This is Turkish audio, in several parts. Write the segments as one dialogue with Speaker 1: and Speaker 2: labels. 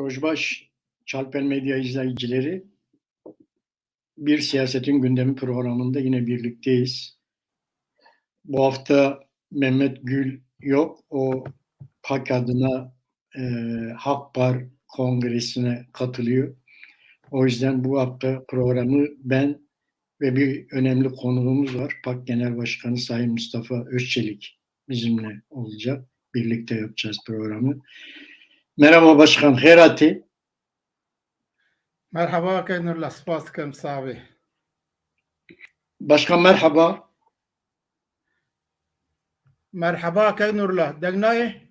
Speaker 1: Rojbaş Çalper Medya izleyicileri, Bir Siyasetin Gündemi programında yine birlikteyiz. Bu hafta Mehmet Gül yok. O PAK adına Hakbar Kongresi'ne katılıyor. O yüzden bu hafta programı ben ve bir önemli konuğumuz var. PAK Genel Başkanı Sayın Mustafa Özçelik bizimle olacak. Birlikte yapacağız programı. Merhaba Başkan, herati.
Speaker 2: Merhaba Keynurla, spas kem sabi.
Speaker 1: Başkan merhaba.
Speaker 2: Merhaba Keynurla, degnaye?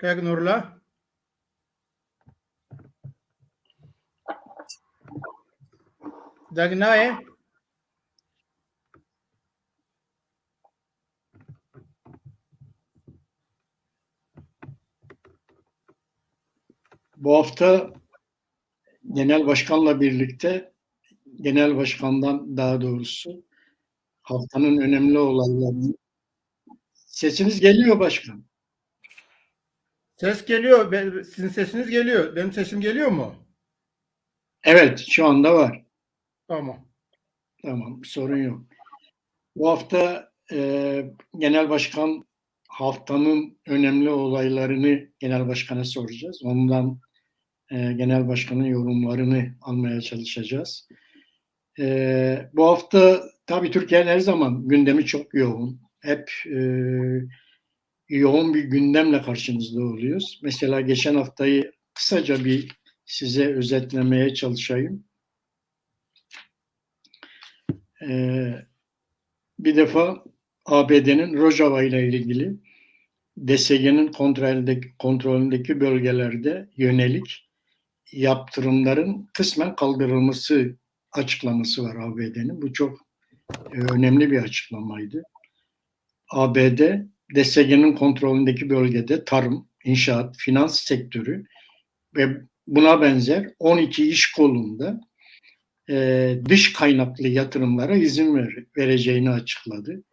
Speaker 2: Keynurla? Degnaye?
Speaker 1: Bu hafta Genel Başkan'la birlikte, Genel Başkan'dan daha doğrusu haftanın önemli olaylarını... Sesiniz geliyor Başkan.
Speaker 2: Ses geliyor, sizin sesiniz geliyor. Benim sesim geliyor mu?
Speaker 1: Evet, şu anda var.
Speaker 2: Tamam.
Speaker 1: Tamam, sorun yok. Bu hafta Genel Başkan haftanın önemli olaylarını Genel Başkan'a soracağız. Ondan Genel Başkan'ın yorumlarını almaya çalışacağız. Bu hafta tabii Türkiye'nin her zaman gündemi çok yoğun. Hep yoğun bir gündemle karşınızda oluyoruz. Mesela geçen haftayı kısaca bir size özetlemeye çalışayım. Bir defa ABD'nin Rojava ile ilgili DSG'nin kontrolündeki bölgelerde yönelik yaptırımların kısmen kaldırılması açıklaması var ABD'nin. Bu çok önemli bir açıklamaydı. ABD, DSG'nin kontrolündeki bölgede tarım, inşaat, finans sektörü ve buna benzer 12 iş kolunda dış kaynaklı yatırımlara izin vereceğini açıkladı.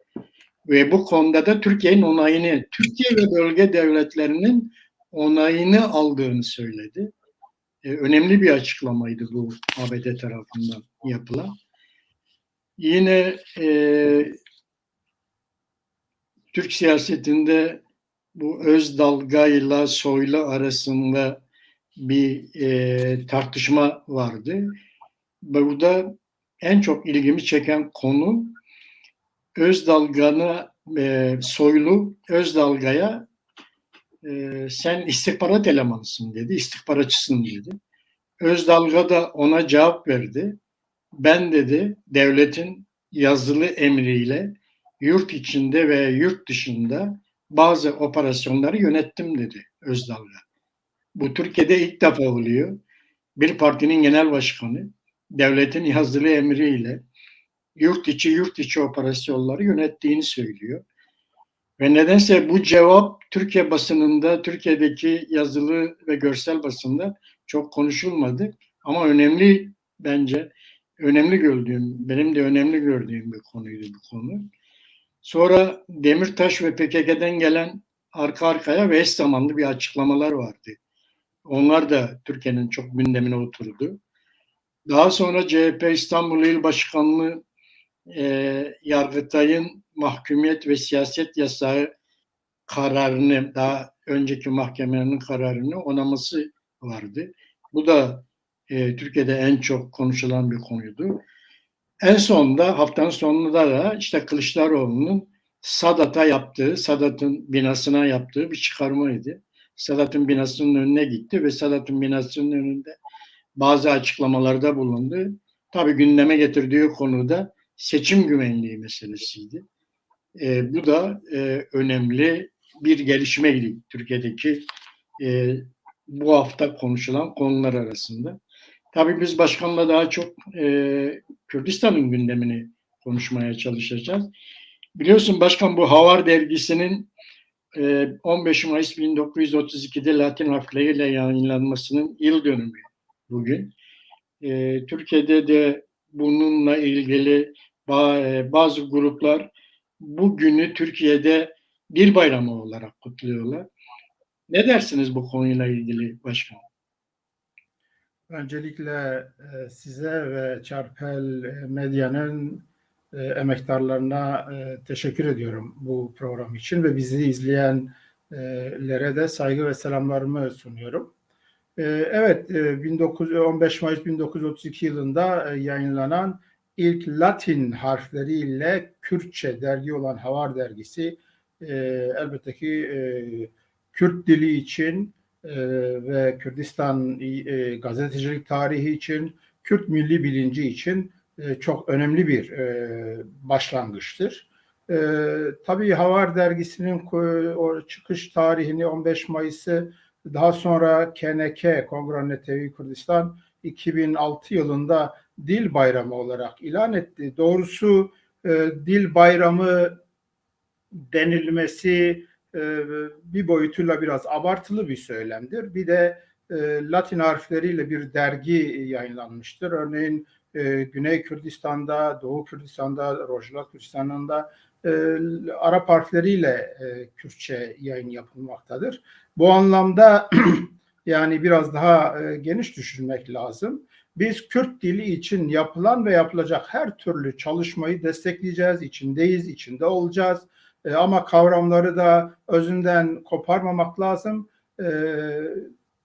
Speaker 1: Ve bu konuda da Türkiye'nin onayını, Türkiye ve bölge devletlerinin onayını aldığını söyledi. Önemli bir açıklamaydı bu ABD tarafından yapılan. Yine Türk siyasetinde bu Özdalga ile Soylu arasında bir tartışma vardı. Burada en çok ilgimi çeken konu Özdalga'na Soylu Özdalga'ya sen istihbarat elemanısın dedi, istihbaratçısın dedi. Özdalga da ona cevap verdi. Ben dedi devletin yazılı emriyle yurt içinde ve yurt dışında bazı operasyonları yönettim dedi Özdalga. Bu Türkiye'de ilk defa oluyor. Bir partinin genel başkanı devletin yazılı emriyle yurt içi operasyonları yönettiğini söylüyor. Ve nedense bu cevap Türkiye basınında, Türkiye'deki yazılı ve görsel basında çok konuşulmadı. Ama önemli, bence benim de önemli gördüğüm bir konuydu bu konu. Sonra Demirtaş ve PKK'den gelen arka arkaya ve eş zamanlı bir açıklamalar vardı. Onlar da Türkiye'nin çok gündemine oturdu. Daha sonra CHP İstanbul İl Başkanlığı Yargıtay'ın mahkumiyet ve siyaset yasağı kararını, daha önceki mahkemenin kararını onaması vardı. Bu da Türkiye'de en çok konuşulan bir konuydu. En sonunda, haftanın sonunda da işte Kılıçdaroğlu'nun Sadat'ın binasına yaptığı bir çıkarmaydı. Sadat'ın binasının önüne gitti ve Sadat'ın binasının önünde bazı açıklamalarda bulundu. Tabii gündeme getirdiği konuda seçim güvenliği meselesiydi. Bu da önemli bir gelişmeydi Türkiye'deki bu hafta konuşulan konular arasında. Tabii biz başkanla daha çok Kürdistan'ın gündemini konuşmaya çalışacağız. Biliyorsun başkan, bu Havar dergisinin 15 Mayıs 1932'de Latin harfleriyle yayınlanmasının yıl dönümü bugün. Türkiye'de de bununla ilgili bazı gruplar bu günü Türkiye'de dil bayramı olarak kutluyorlar. Ne dersiniz bu konuyla ilgili başkanım?
Speaker 2: Öncelikle size ve Çarpel Medya'nın emektarlarına teşekkür ediyorum bu program için ve bizi izleyenlere de saygı ve selamlarımı sunuyorum. Evet, 15 Mayıs 1932 yılında yayınlanan ilk Latin harfleriyle Kürtçe dergi olan Havar dergisi elbette ki Kürt dili için ve Kürdistan gazetecilik tarihi için, Kürt milli bilinci için çok önemli bir başlangıçtır. Tabii Havar dergisinin o çıkış tarihini 15 Mayıs'ı daha sonra KNK, Kongre Netevi Kürdistan 2006 yılında Dil Bayramı olarak ilan etti. Doğrusu Dil Bayramı denilmesi bir boyutuyla biraz abartılı bir söylemdir. Bir de Latin harfleriyle bir dergi yayınlanmıştır. Örneğin Güney Kürdistan'da, Doğu Kürdistan'da, Rojava Kürdistan'da Arap harfleriyle Kürtçe yayın yapılmaktadır. Bu anlamda yani biraz daha geniş düşünmek lazım. Biz Kürt dili için yapılan ve yapılacak her türlü çalışmayı destekleyeceğiz, içindeyiz, içinde olacağız. Ama kavramları da özünden koparmamak lazım.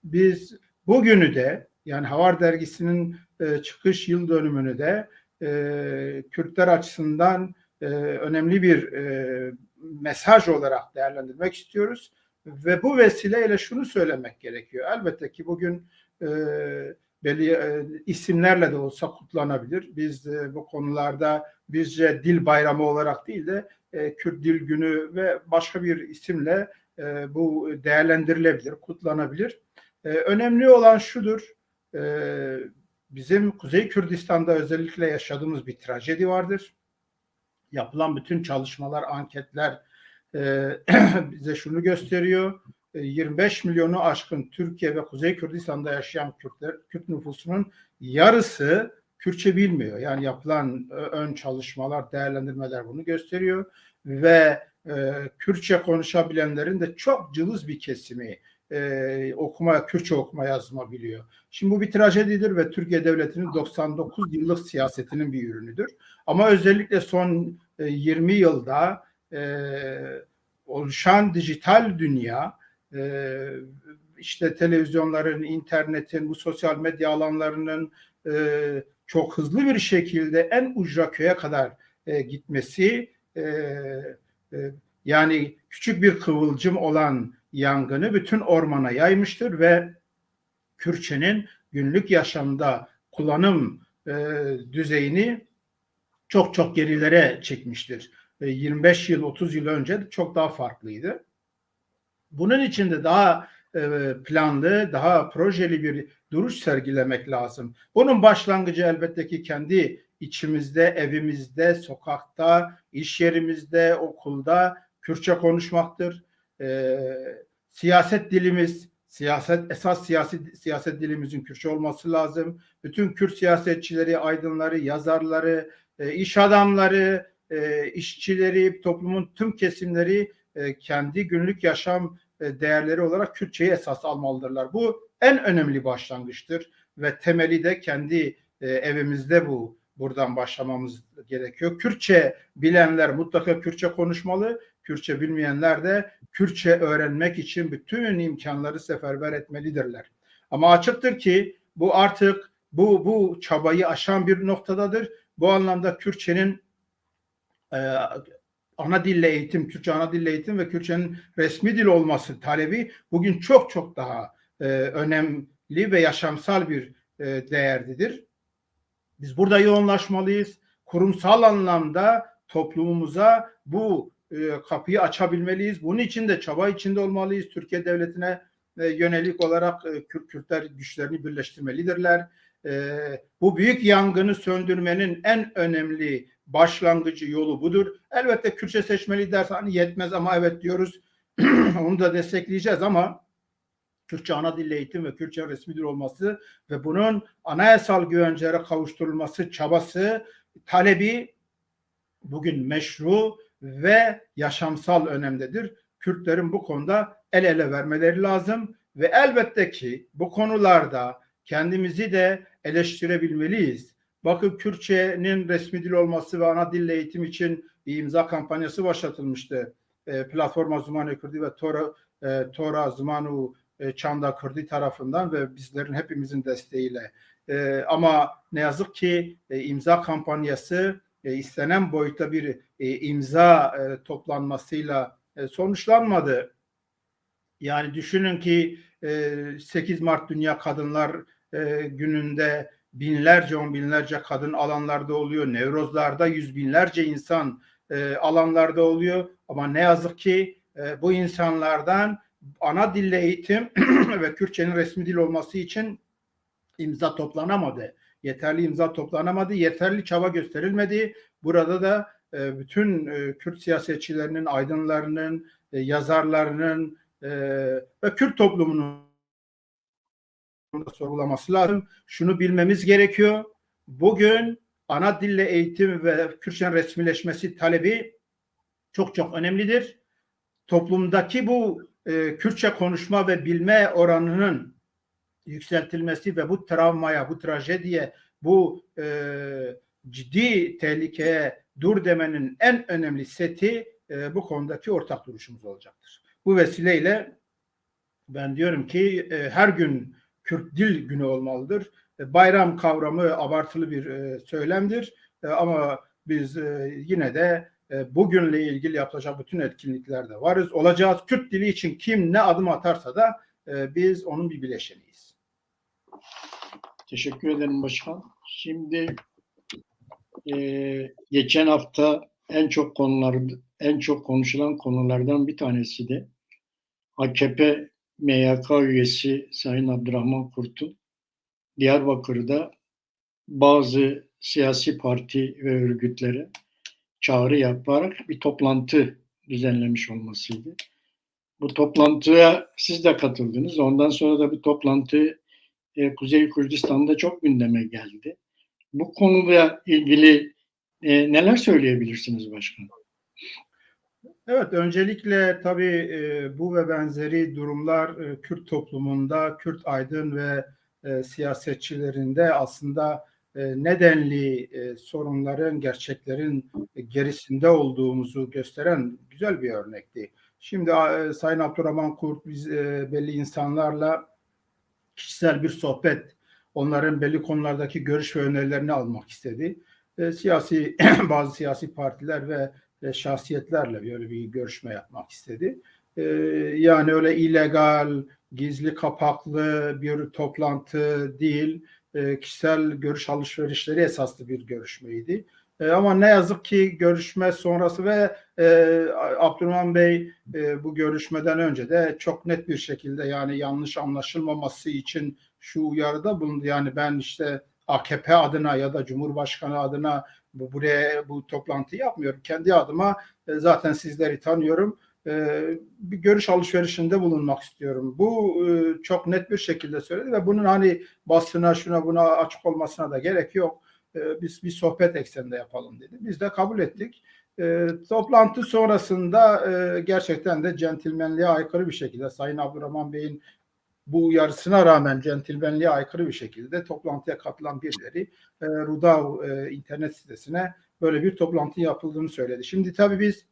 Speaker 2: Biz bugünü de yani Havar dergisinin çıkış yıl dönümünü de Kürtler açısından önemli bir mesaj olarak değerlendirmek istiyoruz. Ve bu vesileyle şunu söylemek gerekiyor. Elbette ki bugün belli isimlerle de olsa kutlanabilir. Biz bu konularda bizce dil bayramı olarak değil de Kürt Dil Günü ve başka bir isimle bu değerlendirilebilir, kutlanabilir. Önemli olan şudur, bizim Kuzey Kürdistan'da özellikle yaşadığımız bir trajedi vardır. Yapılan bütün çalışmalar, anketler bize şunu gösteriyor. 25 milyonu aşkın Türkiye ve Kuzey Kürdistan'da yaşayan Kürt nüfusunun yarısı Kürtçe bilmiyor. Yani yapılan ön çalışmalar, değerlendirmeler bunu gösteriyor ve Kürtçe konuşabilenlerin de çok cılız bir kesimi Kürtçe okuma yazma biliyor. Şimdi bu bir trajedidir ve Türkiye Devleti'nin 99 yıllık siyasetinin bir ürünüdür. Ama özellikle son 20 yılda oluşan dijital dünya, işte televizyonların, internetin, bu sosyal medya alanlarının çok hızlı bir şekilde en ucra köye kadar gitmesi, yani küçük bir kıvılcım olan yangını bütün ormana yaymıştır ve Kürtçenin günlük yaşamda kullanım düzeyini çok çok gerilere çekmiştir. 25 yıl, 30 yıl önce çok daha farklıydı. Bunun için de daha planlı, daha projeli bir duruş sergilemek lazım. Bunun başlangıcı elbette ki kendi içimizde, evimizde, sokakta, iş yerimizde, okulda Kürtçe konuşmaktır. Siyaset dilimiz, esas siyaset dilimizin Kürtçe olması lazım. Bütün Kürt siyasetçileri, aydınları, yazarları, iş adamları, işçileri, toplumun tüm kesimleri kendi günlük yaşam değerleri olarak Kürtçeyi esas almalıdırlar. Bu en önemli başlangıçtır ve temeli de kendi evimizde buradan başlamamız gerekiyor. Kürtçe bilenler mutlaka Kürtçe konuşmalı. Kürtçe bilmeyenler de Kürtçe öğrenmek için bütün imkanları seferber etmelidirler. Ama açıktır ki bu artık bu çabayı aşan bir noktadadır. Bu anlamda Kürtçenin ana dille eğitim, Kürtçe ana dille eğitim ve Kürtçenin resmi dil olması talebi bugün çok çok daha önemli ve yaşamsal bir değerlidir. Biz burada yoğunlaşmalıyız. Kurumsal anlamda toplumumuza bu kapıyı açabilmeliyiz. Bunun için de çaba içinde olmalıyız. Türkiye Devleti'ne yönelik olarak Kürtler güçlerini birleştirmelidirler. Bu büyük yangını söndürmenin en önemli başlangıcı yolu budur. Elbette Kürtçe seçmeli dersen hani yetmez ama evet diyoruz. Onu da destekleyeceğiz ama Kürtçe ana dil eğitim ve Kürtçe resmi dil olması ve bunun anayasal güvencelere kavuşturulması çabası, talebi bugün meşru ve yaşamsal önemdedir. Kürtlerin bu konuda el ele vermeleri lazım ve elbette ki bu konularda kendimizi de eleştirebilmeliyiz. Bakın Kürtçenin resmi dil olması ve ana dille eğitim için bir imza kampanyası başlatılmıştı. Platforma Zumanu Kürdi ve Tora Zumanu Çanda Kürdi tarafından ve bizlerin hepimizin desteğiyle. Ama ne yazık ki imza kampanyası istenen boyutta bir imza toplanmasıyla sonuçlanmadı. Yani düşünün ki 8 Mart Dünya Kadınlar Günü'nde binlerce, on binlerce kadın alanlarda oluyor. Nevrozlarda yüz binlerce insan alanlarda oluyor. Ama ne yazık ki bu insanlardan ana dille eğitim ve Kürtçenin resmi dil olması için imza toplanamadı. Yeterli imza toplanamadı. Yeterli çaba gösterilmedi. Burada da bütün Kürt siyasetçilerinin, aydınlarının, yazarlarının ve Kürt toplumunun sorgulaması lazım. Şunu bilmemiz gerekiyor. Bugün ana dille eğitim ve Kürtçenin resmileşmesi talebi çok çok önemlidir. Toplumdaki bu Kürtçe konuşma ve bilme oranının yükseltilmesi ve bu travmaya, bu trajediye, bu ciddi tehlikeye dur demenin en önemli seti bu konudaki ortak duruşumuz olacaktır. Bu vesileyle ben diyorum ki her gün Kürt Dil Günü olmalıdır. Bayram kavramı abartılı bir söylemdir ama biz yine de bugünle ilgili yapılacak bütün etkinliklerde varız. Olacağız. Kürt dili için kim ne adım atarsa da biz onun bir bileşeniyiz.
Speaker 1: Teşekkür ederim başkan. Şimdi geçen hafta en çok konuşulan konulardan bir tanesi de AKP MYK üyesi Sayın Abdurrahman Kurt'un Diyarbakır'da bazı siyasi parti ve örgütlere çağrı yaparak bir toplantı düzenlemiş olmasıydı. Bu toplantıya siz de katıldınız. Ondan sonra da bu toplantı Kuzey Kürdistan'da çok gündeme geldi. Bu konuyla ilgili neler söyleyebilirsiniz başkanım?
Speaker 2: Evet, öncelikle tabii bu ve benzeri durumlar Kürt toplumunda, Kürt aydın ve siyasetçilerinde aslında nedenli sorunların, gerçeklerin gerisinde olduğumuzu gösteren güzel bir örnekti. Şimdi Sayın Abdurrahman Kurt biz belli insanlarla kişisel bir sohbet, onların belli konulardaki görüş ve önerilerini almak istedi. Bazı siyasi partiler ve şahsiyetlerle böyle bir görüşme yapmak istedi. Yani öyle illegal, gizli kapaklı bir toplantı değil, kişisel görüş alışverişleri esaslı bir görüşmeydi. Ama ne yazık ki görüşme sonrası ve Abdurrahman Bey bu görüşmeden önce de çok net bir şekilde yani yanlış anlaşılmaması için şu uyarıda bulundu. Yani ben işte AKP adına ya da Cumhurbaşkanı adına bu toplantıyı yapmıyorum. Kendi adıma zaten sizleri tanıyorum. Bir görüş alışverişinde bulunmak istiyorum. Bu çok net bir şekilde söyledi ve bunun hani basına şuna buna açık olmasına da gerek yok. Biz bir sohbet ekseninde yapalım dedi. Biz de kabul ettik. Toplantı sonrasında gerçekten de centilmenliğe aykırı bir şekilde Sayın Abdurrahman Bey'in bu uyarısına rağmen centilmenliğe aykırı bir şekilde toplantıya katılan birileri Rudav internet sitesine böyle bir toplantı yapıldığını söyledi. Şimdi tabii biz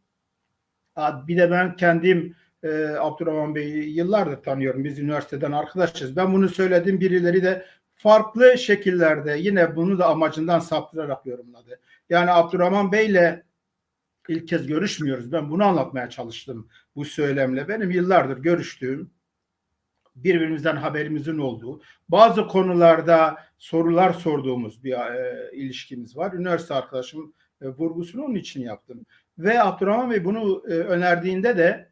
Speaker 2: bir de ben kendim Abdurrahman Bey'i yıllardır tanıyorum. Biz üniversiteden arkadaşız. Ben bunu söyledim. Birileri de farklı şekillerde yine bunu da amacından saptırarak yorumladı. Yani Abdurrahman Bey'le ilk kez görüşmüyoruz. Ben bunu anlatmaya çalıştım bu söylemle. Benim yıllardır görüştüğüm, birbirimizden haberimizin olduğu, bazı konularda sorular sorduğumuz bir ilişkimiz var. Üniversite arkadaşım vurgusunu onun için yaptım. Ve Abdurrahman Bey bunu önerdiğinde de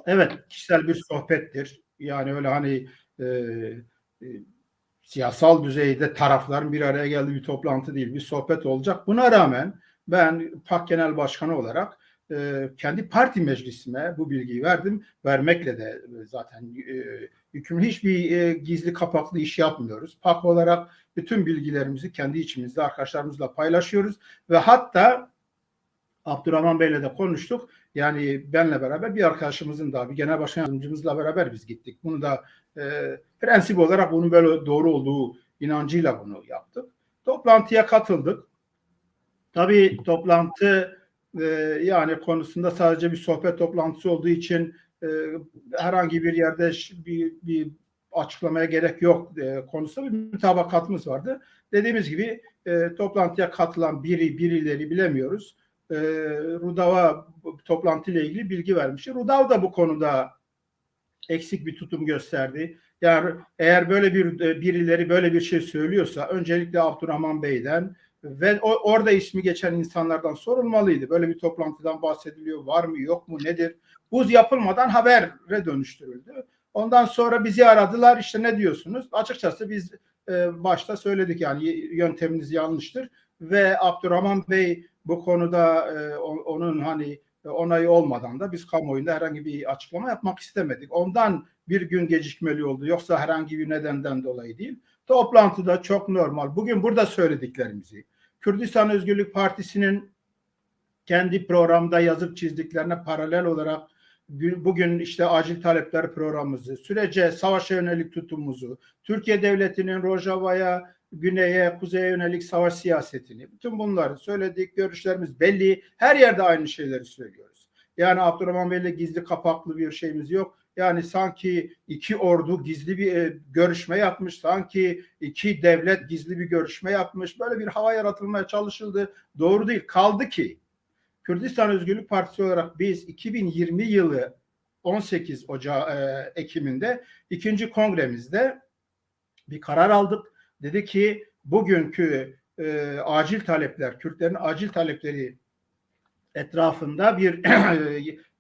Speaker 2: evet kişisel bir sohbettir. Yani öyle hani siyasal düzeyde tarafların bir araya geldiği bir toplantı değil, bir sohbet olacak. Buna rağmen ben PAK Genel Başkanı olarak kendi parti meclisime bu bilgiyi verdim. Vermekle de zaten yükümlü hiçbir gizli kapaklı iş yapmıyoruz. PAK olarak bütün bilgilerimizi kendi içimizde arkadaşlarımızla paylaşıyoruz ve hatta Abdurrahman Bey'le de konuştuk. Yani benle beraber bir arkadaşımızın da, bir genel başkan yardımcımızla beraber biz gittik. Bunu da prensip olarak bunun böyle doğru olduğu inancıyla bunu yaptık. Toplantıya katıldık. Tabii toplantı yani konusunda sadece bir sohbet toplantısı olduğu için herhangi bir yerde bir açıklamaya gerek yok konusunda bir mütabakatımız vardı. Dediğimiz gibi toplantıya katılan birileri bilemiyoruz. Rudav'a toplantıyla ilgili bilgi vermişti. Rudav da bu konuda eksik bir tutum gösterdi. Yani eğer böyle birileri böyle bir şey söylüyorsa öncelikle Abdurrahman Bey'den ve orada ismi geçen insanlardan sorulmalıydı. Böyle bir toplantıdan bahsediliyor. Var mı yok mu nedir? Bu yapılmadan habere dönüştürüldü. Ondan sonra bizi aradılar. İşte ne diyorsunuz? Açıkçası biz başta söyledik yani yönteminiz yanlıştır ve Abdurrahman Bey bu konuda onun hani onayı olmadan da biz kamuoyunda herhangi bir açıklama yapmak istemedik. Ondan bir gün gecikmeli oldu. Yoksa herhangi bir nedenden dolayı değil. Toplantıda çok normal. Bugün burada söylediklerimizi Kürdistan Özgürlük Partisi'nin kendi programda yazıp çizdiklerine paralel olarak bugün işte acil talepler programımızı, sürece savaşa yönelik tutumumuzu, Türkiye Devleti'nin Rojava'ya, güneye, kuzeye yönelik savaş siyasetini, bütün bunları söyledik, görüşlerimiz belli. Her yerde aynı şeyleri söylüyoruz. Yani Abdurrahman Bey'le gizli kapaklı bir şeyimiz yok. Yani sanki iki ordu gizli bir görüşme yapmış, sanki iki devlet gizli bir görüşme yapmış. Böyle bir hava yaratılmaya çalışıldı. Doğru değil. Kaldı ki Kürdistan Özgürlük Partisi olarak biz 2020 yılı 18 Ekim'inde ikinci kongremizde bir karar aldık. Dedi ki bugünkü acil talepler, Kürtlerin acil talepleri etrafında bir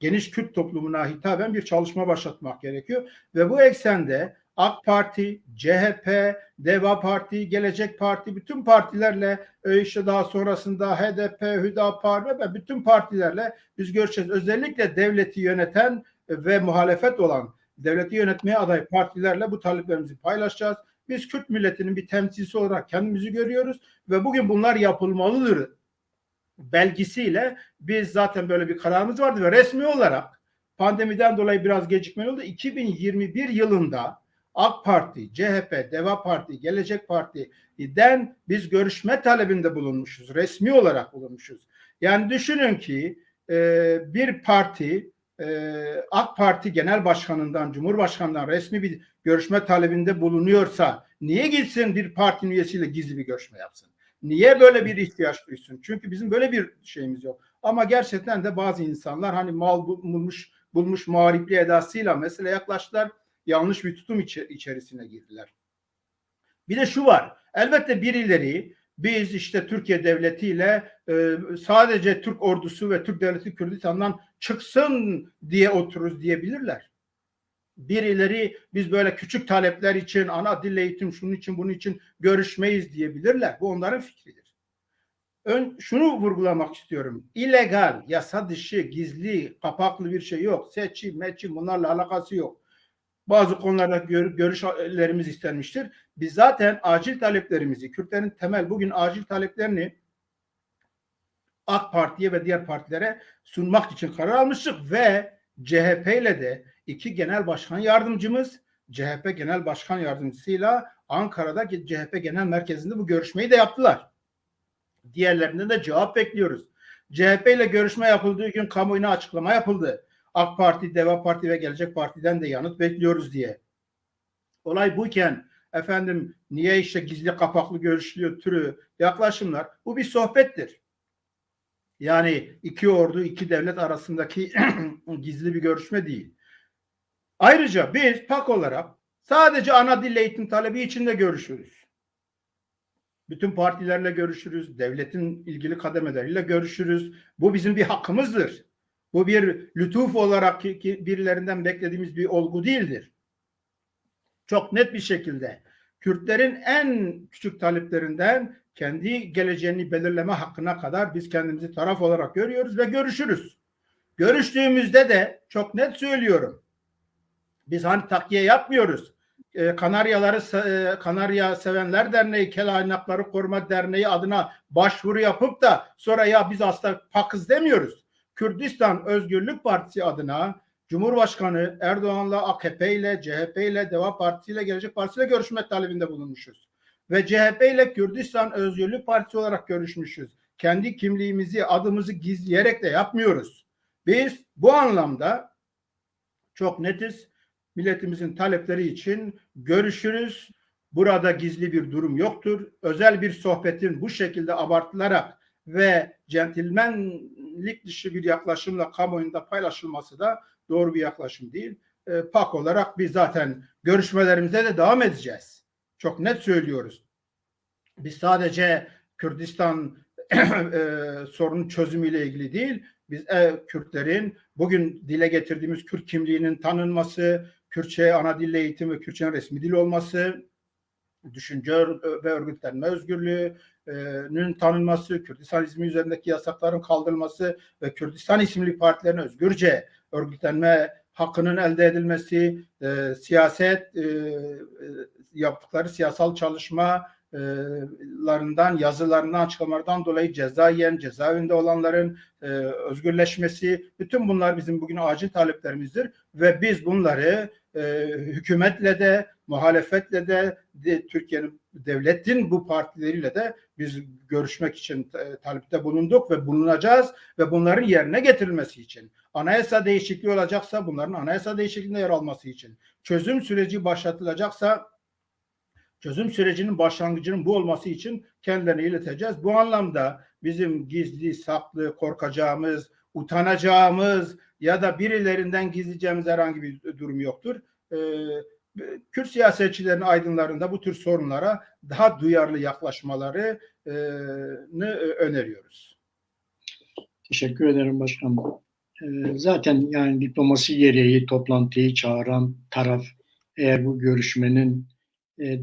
Speaker 2: geniş Kürt toplumuna hitaben bir çalışma başlatmak gerekiyor. Ve bu eksende AK Parti, CHP, DEVA Parti, Gelecek Parti, bütün partilerle işte daha sonrasında HDP, Hüdapar ve bütün partilerle biz görüşeceğiz. Özellikle devleti yöneten ve muhalefet olan devleti yönetmeye aday partilerle bu taleplerimizi paylaşacağız. Biz Kürt milletinin bir temsilcisi olarak kendimizi görüyoruz ve bugün bunlar yapılmalıdır belgesiyle biz zaten böyle bir kararımız vardı ve resmi olarak pandemiden dolayı biraz gecikmeli oldu. 2021 yılında AK Parti, CHP, DEVA Parti, Gelecek Parti'den biz görüşme talebinde bulunmuşuz. Resmi olarak bulunmuşuz. Yani düşünün ki bir parti AK Parti Genel Başkanı'ndan, Cumhurbaşkanı'ndan resmi bir görüşme talebinde bulunuyorsa niye gitsin bir partinin üyesiyle gizli bir görüşme yapsın? Niye böyle bir ihtiyaç duysun? Çünkü bizim böyle bir şeyimiz yok. Ama gerçekten de bazı insanlar hani mal bulmuş mağripli edasıyla mesela yaklaştılar. Yanlış bir tutum içerisine girdiler. Bir de şu var. Elbette birileri biz işte Türkiye devletiyle sadece Türk ordusu ve Türk devleti Kürdistan'dan çıksın diye otururuz diyebilirler. Birileri biz böyle küçük talepler için ana dil eğitim şunun için bunun için görüşmeyiz diyebilirler. Bu onların fikridir. Şunu vurgulamak istiyorum. İllegal, yasa dışı, gizli, kapaklı bir şey yok. Seçim, bunlarla alakası yok. Bazı konularda görüşlerimiz istenmiştir. Biz zaten acil taleplerimizi, Kürtlerin temel bugün acil taleplerini AK Parti'ye ve diğer partilere sunmak için karar almıştık ve CHP ile de iki genel başkan yardımcımız CHP genel başkan yardımcısıyla Ankara'da CHP genel merkezinde bu görüşmeyi de yaptılar. Diğerlerinden de cevap bekliyoruz. CHP ile görüşme yapıldığı gün kamuoyuna açıklama yapıldı. AK Parti, DEVA Parti ve Gelecek Parti'den de yanıt bekliyoruz diye. Olay buyken efendim niye işte gizli kapaklı görüşülüyor türü yaklaşımlar, bu bir sohbettir. Yani iki ordu, iki devlet arasındaki gizli bir görüşme değil. Ayrıca biz PAK olarak sadece ana dil eğitim talebi için de görüşürüz. Bütün partilerle görüşürüz, devletin ilgili kademeleriyle görüşürüz. Bu bizim bir hakkımızdır. Bu bir lütuf olarak birilerinden beklediğimiz bir olgu değildir. Çok net bir şekilde Kürtlerin en küçük taleplerinden kendi geleceğini belirleme hakkına kadar biz kendimizi taraf olarak görüyoruz ve görüşürüz. Görüştüğümüzde de çok net söylüyorum. Biz hani takviye yapmıyoruz. Kanarya Sevenler Derneği, Kel Kaynakları Koruma Derneği adına başvuru yapıp da sonra ya biz aslında PAK'ız demiyoruz. Kürdistan Özgürlük Partisi adına Cumhurbaşkanı Erdoğan'la, AKP ile, CHP ile, Deva Partisi ile, Gelecek Partisi ile görüşme talebinde bulunmuşuz. Ve CHP ile Kürdistan Özgürlük Partisi olarak görüşmüşüz. Kendi kimliğimizi, adımızı gizleyerek de yapmıyoruz. Biz bu anlamda çok netiz. Milletimizin talepleri için görüşürüz. Burada gizli bir durum yoktur. Özel bir sohbetin bu şekilde abartılarak ve centilmenlik dışı bir yaklaşımla kamuoyunda paylaşılması da doğru bir yaklaşım değil. PAK olarak biz zaten görüşmelerimize de devam edeceğiz. Çok net söylüyoruz. Biz sadece Kürdistan sorunun çözümüyle ilgili değil, biz Kürtlerin bugün dile getirdiğimiz Kürt kimliğinin tanınması, Kürtçe ana dille eğitimi, Kürtçenin resmi dil olması, düşünce ve örgütlenme özgürlüğünün tanınması, Kürdistanizmi üzerindeki yasakların kaldırılması ve Kürdistan isimli partilerin özgürce örgütlenme hakkının elde edilmesi, yaptıkları siyasal çalışmalarından, yazılarından, açıklamalardan dolayı ceza yiyen, cezaevinde olanların özgürleşmesi, bütün bunlar bizim bugün acil taleplerimizdir ve biz bunları hükümetle de, muhalefetle de, Türkiye'nin devletin bu partileriyle de biz görüşmek için talepte bulunduk ve bulunacağız ve bunların yerine getirilmesi için, anayasa değişikliği olacaksa bunların anayasa değişikliğinde yer alması için, çözüm süreci başlatılacaksa çözüm sürecinin başlangıcının bu olması için kendilerine ileteceğiz. Bu anlamda bizim gizli, saklı, korkacağımız, utanacağımız ya da birilerinden gizleyeceğimiz herhangi bir durum yoktur. Kürt siyasetçilerin, aydınların da bu tür sorunlara daha duyarlı yaklaşmalarını öneriyoruz.
Speaker 1: Teşekkür ederim başkanım. Zaten yani diplomasi gereği toplantıyı çağıran taraf eğer bu görüşmenin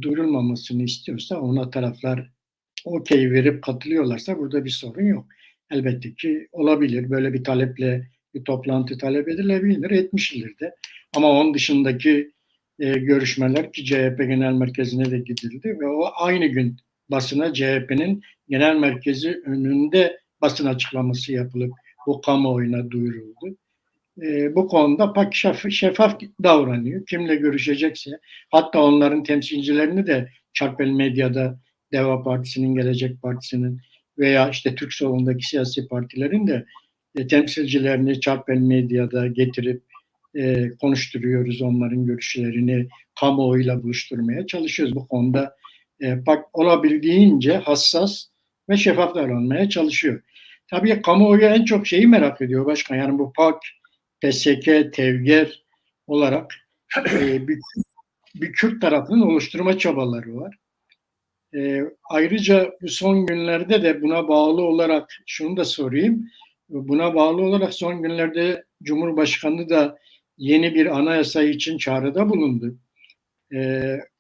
Speaker 1: duyurulmamasını istiyorsa ona taraflar okey verip katılıyorlarsa burada bir sorun yok. Elbette ki olabilir. Böyle bir taleple bir toplantı talep edilebilir, etmişler de. Ama onun dışındaki görüşmeler ki CHP Genel Merkezi'ne de gidildi ve o aynı gün basına CHP'nin genel merkezi önünde basın açıklaması yapılıp bu kamuoyuna duyuruldu. Bu konuda PAK şeffaf davranıyor. Kimle görüşecekse hatta onların temsilcilerini de Çarpel Medya'da Deva Partisi'nin, Gelecek Partisi'nin veya işte Türk solundaki siyasi partilerin de temsilcilerini Çarpel Medya'da getirip konuşturuyoruz, onların görüşlerini kamuoyuyla buluşturmaya çalışıyoruz. Bu konuda PAK olabildiğince hassas ve şeffaf davranmaya çalışıyor. Tabii kamuoyu en çok şeyi merak ediyor başkan. Yani bu PAK, PSK, Tevger olarak bir Kürt tarafının oluşturma çabaları var. Ayrıca bu son günlerde de buna bağlı olarak şunu da sorayım. Buna bağlı olarak son günlerde Cumhurbaşkanı da yeni bir anayasa için çağrıda bulundu.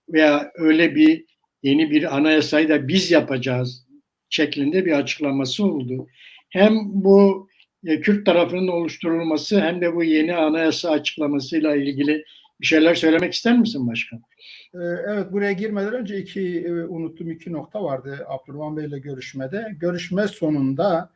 Speaker 1: Veya öyle bir yeni bir anayasayı da biz yapacağız şeklinde bir açıklaması oldu. Hem bu Kürt tarafının oluşturulması hem de bu yeni anayasa açıklamasıyla ilgili bir şeyler söylemek ister misin başkan?
Speaker 2: Evet, buraya girmeden önce unuttuğum iki nokta vardı Abdurrahman Bey ile görüşmede. Görüşme sonunda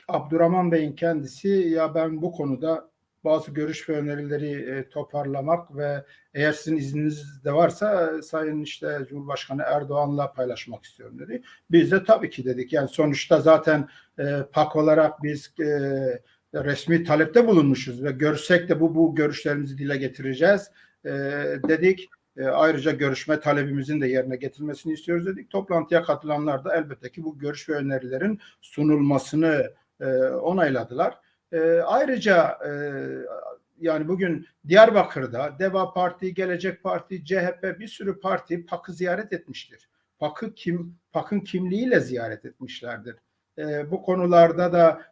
Speaker 2: Abdurrahman Bey'in kendisi ya ben bu konuda bazı görüş ve önerileri toparlamak ve eğer sizin izniniz de varsa Sayın işte Cumhurbaşkanı Erdoğan'la paylaşmak istiyorum dedi. Biz de tabii ki dedik. Yani sonuçta zaten PAK olarak biz resmi talepte bulunmuşuz ve görsek de bu görüşlerimizi dile getireceğiz dedik. Ayrıca görüşme talebimizin de yerine getirilmesini istiyoruz dedik. Toplantıya katılanlar da elbette ki bu görüş ve önerilerin sunulmasını onayladılar. Ayrıca yani bugün Diyarbakır'da Deva Parti, Gelecek Parti, CHP bir sürü parti PAK'ı ziyaret etmiştir. PAK'ın kimliğiyle ziyaret etmişlerdir. Bu konularda da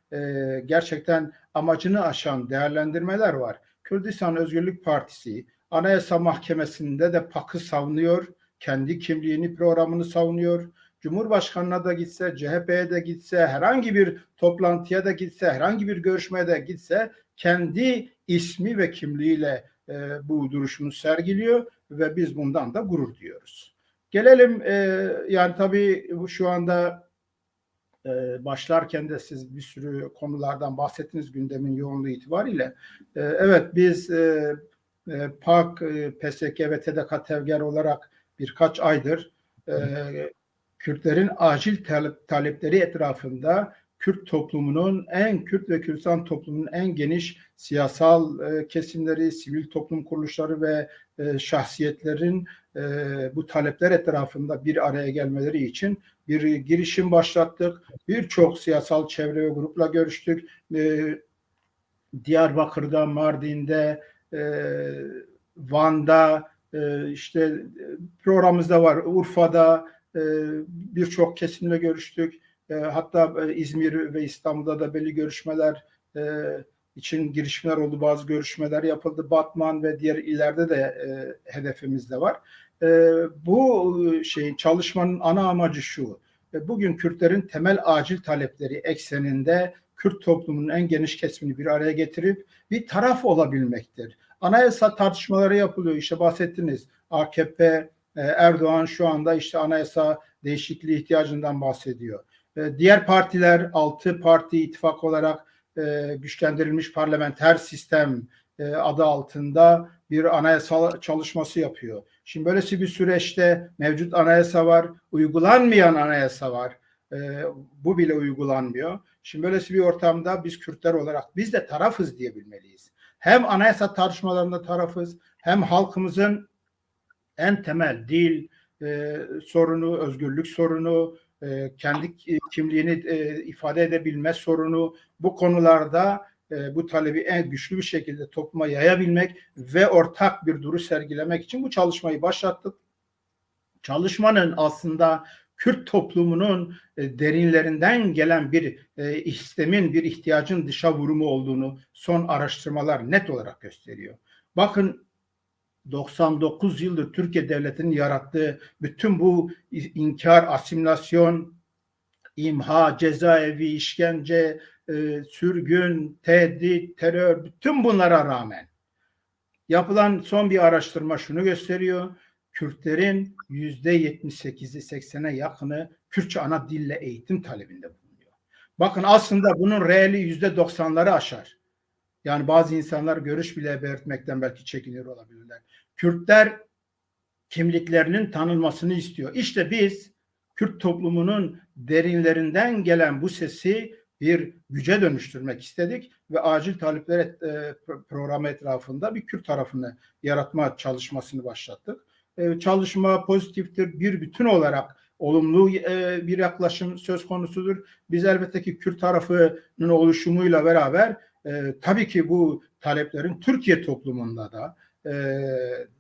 Speaker 2: gerçekten amacını aşan değerlendirmeler var. Kürdistan Özgürlük Partisi Anayasa Mahkemesi'nde de PAK'ı savunuyor, kendi kimliğini, programını savunuyor. Cumhurbaşkanına da gitse, CHP'ye de gitse, herhangi bir toplantıya da gitse, herhangi bir görüşmeye de gitse kendi ismi ve kimliğiyle bu duruşunu sergiliyor ve biz bundan da gurur duyuyoruz. Gelelim yani tabii şu anda başlarken de siz bir sürü konulardan bahsettiniz gündemin yoğunluğu itibariyle. Evet biz PAK, PSK ve TDK-TEVGER olarak birkaç aydır Kürtlerin acil talepleri etrafında Kürt toplumunun Kürt ve Kürdistan toplumunun en geniş siyasal kesimleri, sivil toplum kuruluşları ve şahsiyetlerin bu talepler etrafında bir araya gelmeleri için bir girişim başlattık. Birçok siyasal çevre ve grupla görüştük. Diyarbakır'da, Mardin'de, Van'da, işte programımızda var, Urfa'da birçok kesimle görüştük. Hatta İzmir ve İstanbul'da da belli görüşmeler için girişimler oldu. Bazı görüşmeler yapıldı. Batman ve diğer illerde de hedefimiz de var. Bu çalışmanın ana amacı şu. Bugün Kürtlerin temel acil talepleri ekseninde Kürt toplumunun en geniş kesimini bir araya getirip bir taraf olabilmektir. Anayasa tartışmaları yapılıyor. İşte bahsettiniz. AKP, Erdoğan şu anda işte anayasa değişikliği ihtiyacından bahsediyor. Diğer partiler 6 parti ittifak olarak güçlendirilmiş parlamenter sistem adı altında bir anayasal çalışması yapıyor. Şimdi böylesi bir süreçte mevcut anayasa var, uygulanmayan anayasa var. Bu bile uygulanmıyor. Şimdi böylesi bir ortamda biz Kürtler olarak biz de tarafız diyebilmeliyiz. Hem anayasa tartışmalarında tarafız, hem halkımızın en temel dil sorunu, özgürlük sorunu, kendi kimliğini ifade edebilme sorunu, bu konularda bu talebi en güçlü bir şekilde topluma yayabilmek ve ortak bir duruş sergilemek için bu çalışmayı başlattık. Çalışmanın aslında Kürt toplumunun derinlerinden gelen bir istemin, bir ihtiyacın dışa vurumu olduğunu son araştırmalar net olarak gösteriyor. Bakın 99 yıldır Türkiye Devleti'nin yarattığı bütün bu inkar, asimilasyon, imha, cezaevi, işkence, sürgün, tehdit, terör, bütün bunlara rağmen yapılan son bir araştırma şunu gösteriyor. Kürtlerin %78'i 80'e yakını Kürtçe ana dille eğitim talebinde bulunuyor. Bakın aslında bunun reali %90'ları aşar. Yani bazı insanlar görüş bile belirtmekten belki çekiniyor olabilirler. Kürtler kimliklerinin tanınmasını istiyor. İşte biz Kürt toplumunun derinlerinden gelen bu sesi bir güce dönüştürmek istedik ve acil talepler programı etrafında bir Kürt tarafını yaratma çalışmasını başlattık. Çalışma pozitiftir, bir bütün olarak olumlu bir yaklaşım söz konusudur. Biz elbette ki Kürt tarafının oluşumuyla beraber tabii ki bu taleplerin Türkiye toplumunda da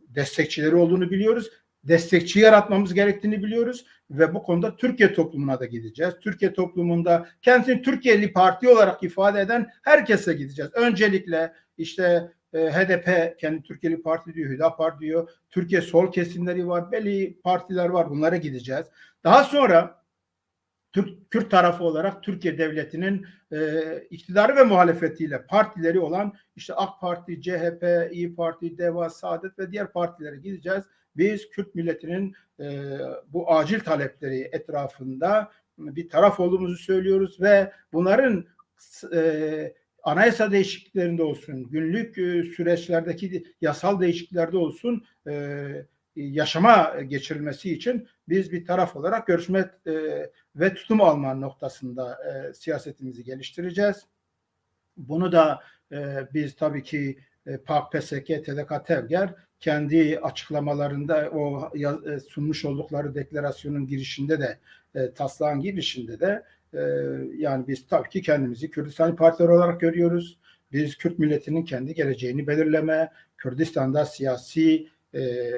Speaker 2: destekçileri olduğunu biliyoruz. Destekçi yaratmamız gerektiğini biliyoruz ve bu konuda Türkiye toplumuna da gideceğiz. Türkiye toplumunda kendisini Türkiye'li parti olarak ifade eden herkese gideceğiz. Öncelikle işte HDP kendi Türkiye'li parti diyor, Hüdapar diyor. Türkiye sol kesimleri var, belli partiler var. Bunlara gideceğiz. Daha sonra Kürt tarafı olarak Türkiye Devleti'nin iktidarı ve muhalefetiyle partileri olan işte AK Parti, CHP, İYİ Parti, DEVA, Saadet ve diğer partilere gideceğiz. Biz Kürt milletinin bu acil talepleri etrafında bir taraf olduğumuzu söylüyoruz ve bunların anayasa değişikliklerinde olsun, günlük süreçlerdeki yasal değişikliklerde olsun yaşama geçirilmesi için biz bir taraf olarak görüşme ve tutum alma noktasında siyasetimizi geliştireceğiz. Bunu da biz tabii ki PAK, PSK, TDK, TEVGER kendi açıklamalarında o sunmuş oldukları deklarasyonun girişinde de taslağın girişinde de yani biz tabii ki kendimizi Kürdistan partileri olarak görüyoruz. Biz Kürt milletinin kendi geleceğini belirleme, Kürdistan'da siyasi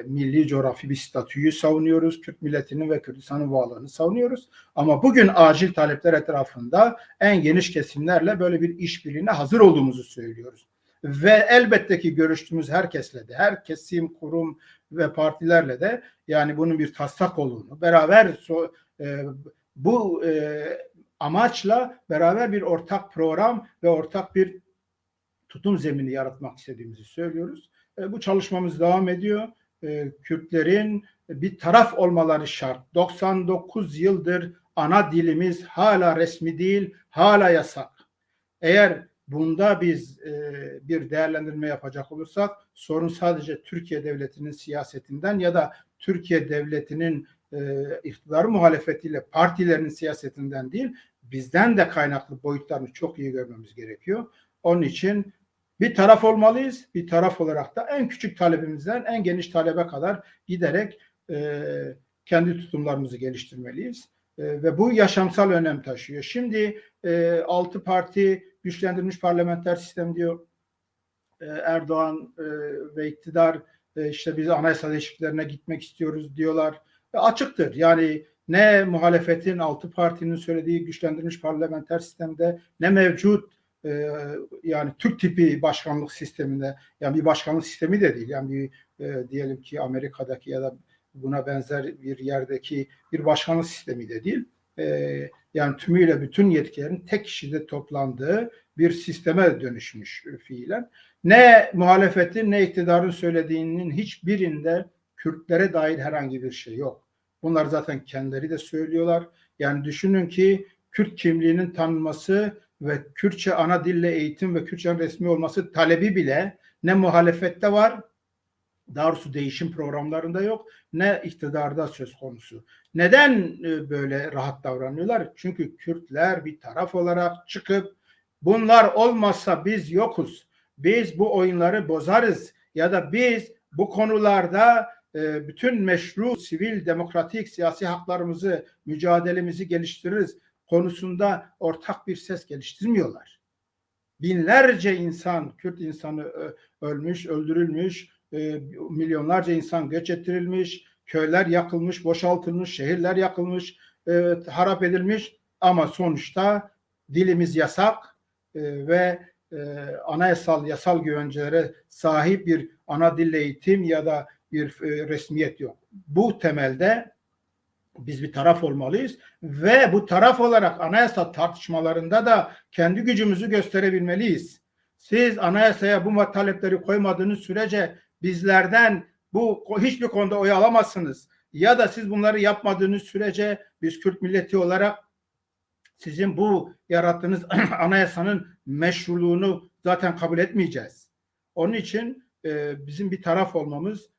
Speaker 2: milli coğrafi bir statüyü savunuyoruz. Kürt milletinin ve Kürdistan'ın varlığını savunuyoruz. Ama bugün acil talepler etrafında en geniş kesimlerle böyle bir işbirliğine hazır olduğumuzu söylüyoruz. Ve elbette ki görüştüğümüz herkesle de, her kesim, kurum ve partilerle de yani bunun bir taslak olduğunu, beraber bu amaçla beraber bir ortak program ve ortak bir tutum zemini yaratmak istediğimizi söylüyoruz. Bu çalışmamız devam ediyor. Kürtlerin bir taraf olmaları şart. 99 yıldır ana dilimiz hala resmi değil, hala yasak. Eğer bunda biz bir değerlendirme yapacak olursak sorun sadece Türkiye Devleti'nin siyasetinden ya da Türkiye Devleti'nin iktidarı muhalefetiyle partilerinin siyasetinden değil, bizden de kaynaklı boyutlarını çok iyi görmemiz gerekiyor. Onun için bir taraf olmalıyız. Bir taraf olarak da en küçük talebimizden en geniş talebe kadar giderek kendi tutumlarımızı geliştirmeliyiz. Ve bu yaşamsal önem taşıyor. Şimdi 6 parti güçlendirilmiş parlamenter sistem diyor Erdoğan ve iktidar, işte biz anayasa değişikliklerine gitmek istiyoruz diyorlar. Açıktır. Yani ne muhalefetin 6 partinin söylediği güçlendirilmiş parlamenter sistemde ne mevcut yani Türk tipi başkanlık sisteminde, yani bir başkanlık sistemi de değil, yani bir diyelim ki Amerika'daki ya da buna benzer bir yerdeki bir başkanlık sistemi de değil. Yani tümüyle bütün yetkilerin tek kişide toplandığı bir sisteme dönüşmüş fiilen. Ne muhalefetin ne iktidarın söylediğinin hiçbirinde Kürtlere dair herhangi bir şey yok. Bunlar zaten kendileri de söylüyorlar. Yani düşünün ki Kürt kimliğinin tanınması ve Kürtçe ana dille eğitim ve Kürtçe'nin resmi olması talebi bile ne muhalefette var, daha doğrusu değişim programlarında yok, ne iktidarda söz konusu. Neden böyle rahat davranıyorlar? Çünkü Kürtler bir taraf olarak çıkıp bunlar olmazsa biz yokuz, biz bu oyunları bozarız ya da biz bu konularda bütün meşru, sivil, demokratik, siyasi haklarımızı, mücadelemizi geliştiririz konusunda ortak bir ses geliştirmiyorlar. Binlerce insan, Kürt insanı ölmüş, öldürülmüş, milyonlarca insan göç ettirilmiş, köyler yakılmış, boşaltılmış, şehirler yakılmış, harap edilmiş ama sonuçta dilimiz yasak ve anayasal, yasal güvencelere sahip bir ana dil eğitim ya da bir resmiyet yok. Bu temelde biz bir taraf olmalıyız ve bu taraf olarak anayasa tartışmalarında da kendi gücümüzü gösterebilmeliyiz. Siz anayasaya bu talepleri koymadığınız sürece bizlerden bu hiçbir konuda oy alamazsınız. Ya da siz bunları yapmadığınız sürece biz Kürt milleti olarak sizin bu yarattığınız anayasanın meşruluğunu zaten kabul etmeyeceğiz. Onun için bizim bir taraf olmamız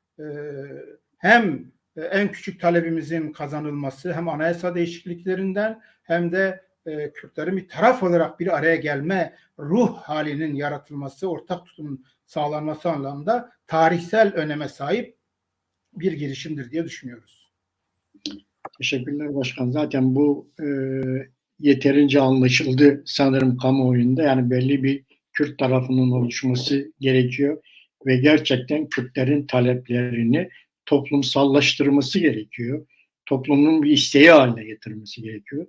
Speaker 2: hem en küçük talebimizin kazanılması, hem anayasa değişikliklerinden hem de Kürtlerin bir taraf olarak bir araya gelme ruh halinin yaratılması, ortak tutumun sağlanması anlamında tarihsel öneme sahip bir girişimdir diye düşünüyoruz.
Speaker 1: Teşekkürler başkan. Zaten bu yeterince anlaşıldı sanırım kamuoyunda. Yani belli bir Kürt tarafının oluşması gerekiyor ve gerçekten Kürtlerin taleplerini toplumsallaştırması gerekiyor. Toplumun bir isteği haline getirmesi gerekiyor.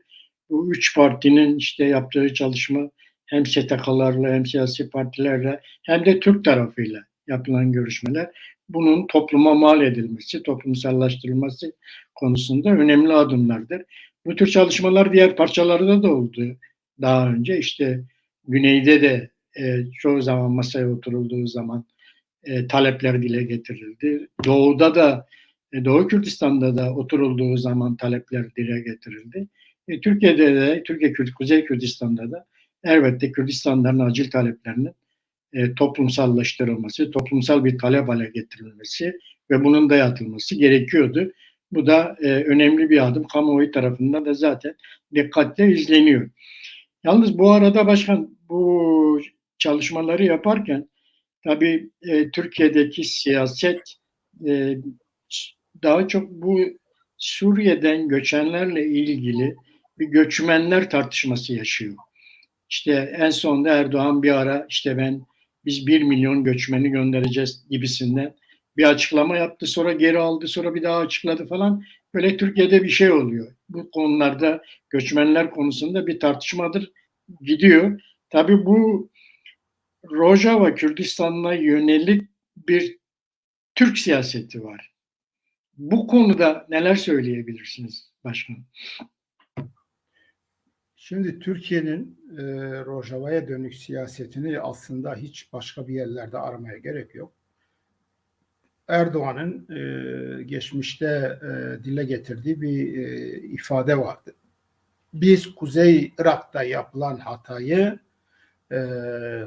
Speaker 1: Bu üç partinin işte yaptığı çalışma hem STK'larla hem siyasi partilerle hem de Türk tarafıyla yapılan görüşmeler bunun topluma mal edilmesi, toplumsallaştırılması konusunda önemli adımlardır. Bu tür çalışmalar diğer parçalarda da oldu daha önce. İşte Güney'de de çoğu zaman masaya oturulduğu zaman talepler dile getirildi. Doğu'da da Doğu Kürdistan'da da oturulduğu zaman talepler dile getirildi. Türkiye'de de, Kuzey Kürdistan'da da elbette Kürdistanların acil taleplerinin toplumsallaştırılması, toplumsal bir talep hale getirilmesi ve bunun dayatılması gerekiyordu. Bu da önemli bir adım. Kamuoyu tarafından da zaten dikkatle izleniyor. Yalnız bu arada başkan bu çalışmaları yaparken tabii Türkiye'deki siyaset daha çok bu Suriye'den göçenlerle ilgili bir göçmenler tartışması yaşıyor. İşte en sonunda Erdoğan bir ara işte biz 1 milyon göçmeni göndereceğiz gibisinden bir açıklama yaptı. Sonra geri aldı, sonra bir daha açıkladı falan. Böyle Türkiye'de bir şey oluyor. Bu konularda göçmenler konusunda bir tartışmadır gidiyor. Tabii bu Rojava Kürdistan'ına yönelik bir Türk siyaseti var. Bu konuda neler söyleyebilirsiniz başkanım?
Speaker 2: Şimdi Türkiye'nin Rojava'ya dönük siyasetini aslında hiç başka bir yerlerde aramaya gerek yok. Erdoğan'ın geçmişte dile getirdiği bir ifade vardı. Biz Kuzey Irak'ta yapılan hatayı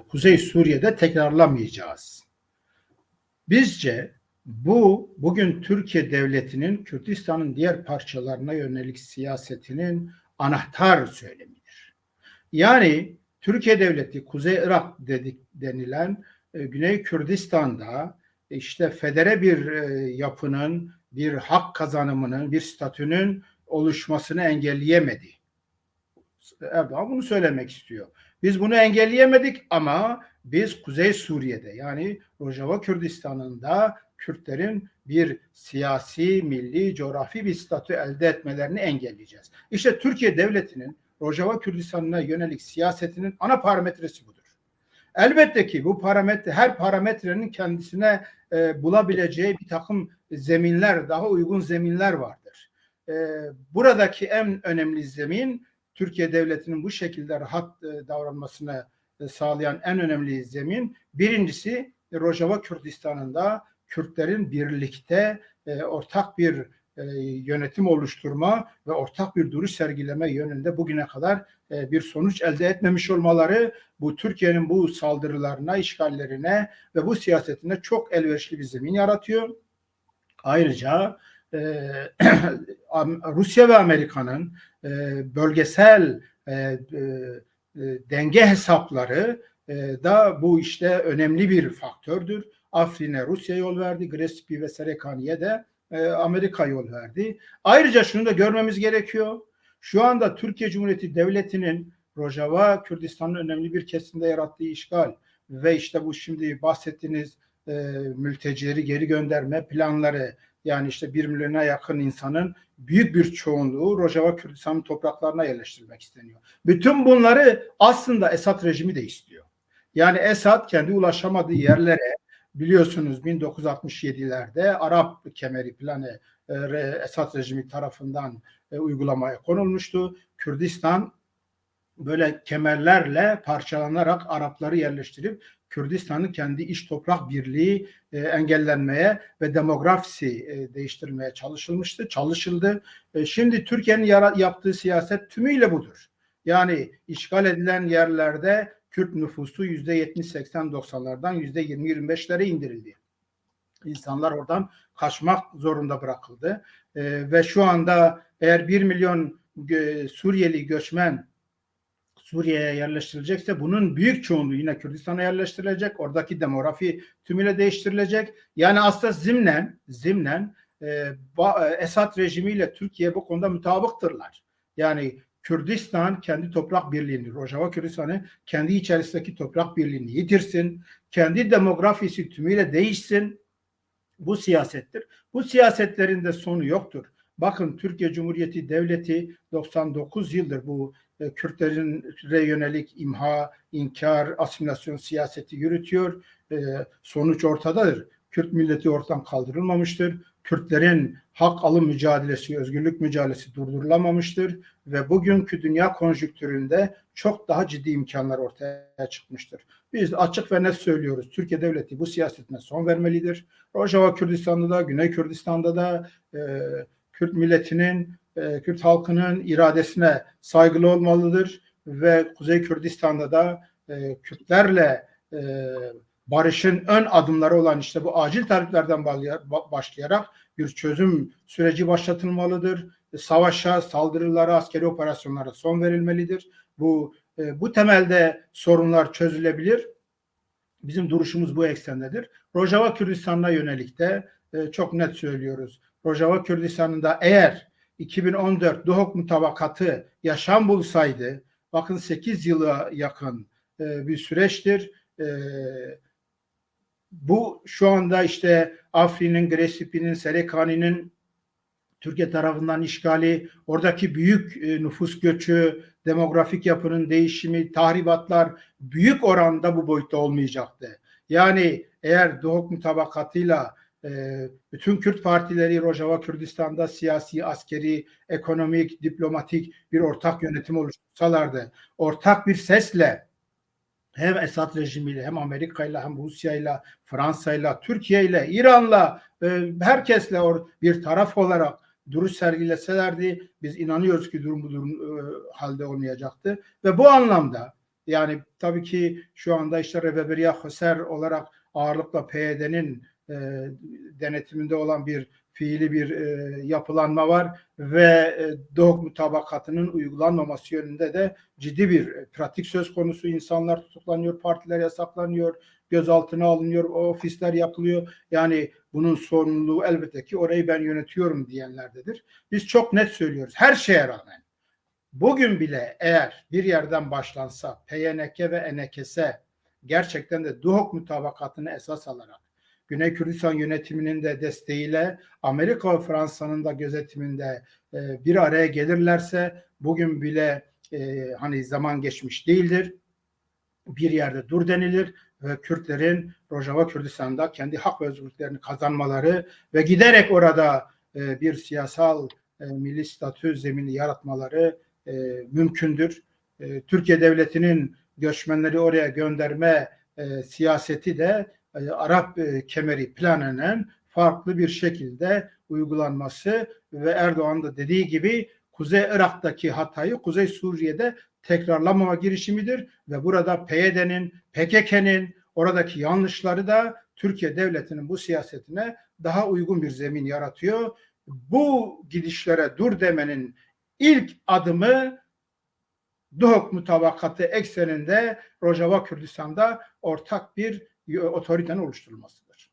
Speaker 2: Kuzey Suriye'de tekrarlamayacağız. Bizce bugün Türkiye Devleti'nin Kürdistan'ın diğer parçalarına yönelik siyasetinin anahtar söylemidir. Yani Türkiye Devleti Kuzey Irak denilen Güney Kürdistan'da işte federe bir yapının, bir hak kazanımının, bir statünün oluşmasını engelleyemedi. Erdoğan bunu söylemek istiyor. Biz bunu engelleyemedik ama biz Kuzey Suriye'de yani Rojava Kürdistan'ında Kürtlerin bir siyasi, milli, coğrafi bir statü elde etmelerini engelleyeceğiz. İşte Türkiye Devleti'nin Rojava Kürdistan'ına yönelik siyasetinin ana parametresi budur. Elbette ki bu parametre, her parametrenin kendisine bulabileceği bir takım zeminler, daha uygun zeminler vardır. Buradaki en önemli zemin, Türkiye Devleti'nin bu şekilde rahat davranmasını sağlayan en önemli zemin, birincisi Rojava Kürdistan'ında Kürtlerin birlikte ortak bir yönetim oluşturma ve ortak bir duruş sergileme yönünde bugüne kadar bir sonuç elde etmemiş olmaları, bu Türkiye'nin bu saldırılarına, işgallerine ve bu siyasetine çok elverişli bir zemin yaratıyor. Ayrıca Rusya ve Amerika'nın bölgesel denge hesapları da bu işte önemli bir faktördür. Afrin'e Rusya yol verdi, Grespi ve Serekani'ye de Amerika yol verdi. Ayrıca şunu da görmemiz gerekiyor. Şu anda Türkiye Cumhuriyeti Devleti'nin Rojava Kürdistan'ın önemli bir kesimde yarattığı işgal ve işte bu şimdi bahsettiğiniz mültecileri geri gönderme planları, yani işte 1 milyona yakın insanın büyük bir çoğunluğu Rojava Kürdistan'ın topraklarına yerleştirilmek isteniyor. Bütün bunları aslında Esad rejimi de istiyor. Yani Esad kendi ulaşamadığı yerlere, biliyorsunuz 1967'lerde Arap Kemeri planı Esad rejimi tarafından uygulamaya konulmuştu. Kürdistan böyle kemerlerle parçalanarak Arapları yerleştirip Kürdistan'ın kendi iç toprak birliği engellenmeye ve demografisi değiştirilmeye çalışıldı. Şimdi Türkiye'nin yaptığı siyaset tümüyle budur. Yani işgal edilen yerlerde Kürt nüfusu %70-80-90'lardan %20-25'lere indirildi. İnsanlar oradan kaçmak zorunda bırakıldı. Ve şu anda eğer 1 milyon Suriyeli göçmen Suriye'ye yerleştirilecekse bunun büyük çoğunluğu yine Kürdistan'a yerleştirilecek. Oradaki demografi tümüyle değiştirilecek. Yani aslında zimnen Esad rejimiyle Türkiye bu konuda mutabıktırlar. Yani Kürdistan kendi toprak birliğini, Rojava Kürdistan'ı kendi içerisindeki toprak birliğini yitirsin. Kendi demografisi tümüyle değişsin. Bu siyasettir. Bu siyasetlerin de sonu yoktur. Bakın Türkiye Cumhuriyeti Devleti 99 yıldır bu Kürtlere yönelik imha, inkar, asimilasyon siyaseti yürütüyor. Sonuç ortadadır. Kürt milleti ortadan kaldırılmamıştır. Kürtlerin hak alım mücadelesi, özgürlük mücadelesi durdurulamamıştır ve bugünkü dünya konjüktüründe çok daha ciddi imkanlar ortaya çıkmıştır. Biz açık ve net söylüyoruz. Türkiye Devleti bu siyasetine son vermelidir. Rojava Kürdistan'da da, Güney Kürdistan'da da Kürt milletinin, Kürt halkının iradesine saygılı olmalıdır ve Kuzey Kürdistan'da da Kürtlerle barışın ön adımları olan işte bu acil taleplerden başlayarak bir çözüm süreci başlatılmalıdır. Savaşa, saldırılara, askeri operasyonlara son verilmelidir. Bu temelde sorunlar çözülebilir. Bizim duruşumuz bu eksendedir. Rojava Kürdistan'ına yönelik de çok net söylüyoruz. Rojava Kürdistan'ında eğer 2014 Duhok mutabakatı yaşam bulsaydı, bakın 8 yıla yakın bir süreçtir. Bu şu anda işte Afrin'in, Gresip'inin, Serekani'nin Türkiye tarafından işgali, oradaki büyük nüfus göçü, demografik yapının değişimi, tahribatlar büyük oranda bu boyutta olmayacaktı. Yani eğer Duhok mutabakatıyla Bütün Kürt partileri Rojava Kürdistan'da siyasi, askeri, ekonomik, diplomatik bir ortak yönetim oluştursalardı, ortak bir sesle hem Esad rejimiyle hem Amerika'yla hem Rusya'yla, Fransa'yla, Türkiye'yle, İran'la herkesle bir taraf olarak duruş sergileselerdi biz inanıyoruz ki durum bu halde olmayacaktı. Ve bu anlamda yani tabii ki şu anda işte Reberiya Hoser olarak ağırlıkla PYD'nin denetiminde olan bir fiili bir yapılanma var ve Doğuk mutabakatının uygulanmaması yönünde de ciddi bir pratik söz konusu. İnsanlar tutuklanıyor, partiler yasaklanıyor, gözaltına alınıyor, ofisler yapılıyor. Yani bunun sorumluluğu elbette ki orayı ben yönetiyorum diyenlerdedir. Biz çok net söylüyoruz. Her şeye rağmen bugün bile eğer bir yerden başlansa PYNK ve ENKS gerçekten de Doğuk mutabakatını esas alarak Güney Kürdistan yönetiminin de desteğiyle Amerika ve Fransa'nın da gözetiminde bir araya gelirlerse bugün bile hani zaman geçmiş değildir. Bir yerde dur denilir ve Kürtlerin Rojava Kürdistan'da kendi hak ve özgürlüklerini kazanmaları ve giderek orada bir siyasal milli statü zemini yaratmaları mümkündür. Türkiye Devleti'nin göçmenleri oraya gönderme siyaseti de Arap kemeri planının farklı bir şekilde uygulanması ve Erdoğan da dediği gibi Kuzey Irak'taki hatayı Kuzey Suriye'de tekrarlamama girişimidir ve burada PYD'nin, PKK'nin oradaki yanlışları da Türkiye Devleti'nin bu siyasetine daha uygun bir zemin yaratıyor. Bu gidişlere dur demenin ilk adımı Doğuk mutabakatı ekseninde Rojava Kürdistan'da ortak bir otoritenin oluşturulmasıdır.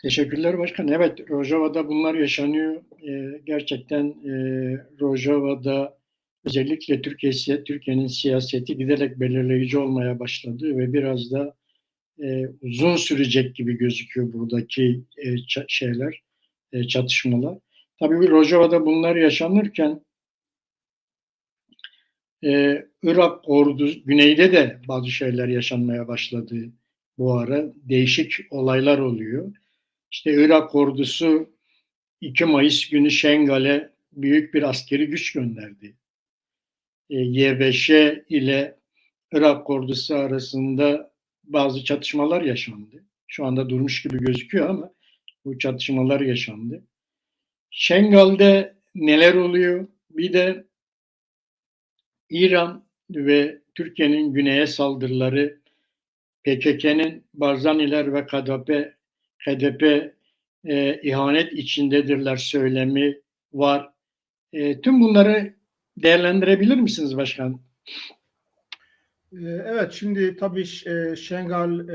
Speaker 1: Teşekkürler başkan. Evet, Rojava'da bunlar yaşanıyor. Gerçekten Rojava'da özellikle Türkiye'nin siyaseti giderek belirleyici olmaya başladı ve biraz da uzun sürecek gibi gözüküyor buradaki çatışmalar. Tabii bir Rojava'da bunlar yaşanırken Irak ordusu, güneyde de bazı şeyler yaşanmaya başladı bu ara. Değişik olaylar oluyor. İşte Irak ordusu 2 Mayıs günü Şengal'e büyük bir askeri güç gönderdi. YBŞ ile Irak ordusu arasında bazı çatışmalar yaşandı. Şu anda durmuş gibi gözüküyor ama bu çatışmalar yaşandı. Şengal'de neler oluyor? Bir de İran ve Türkiye'nin güneye saldırıları, PKK'nın Barzaniler ve KDP ihanet içindedirler söylemi var. Tüm bunları değerlendirebilir misiniz başkan?
Speaker 2: Evet, şimdi tabii Şengal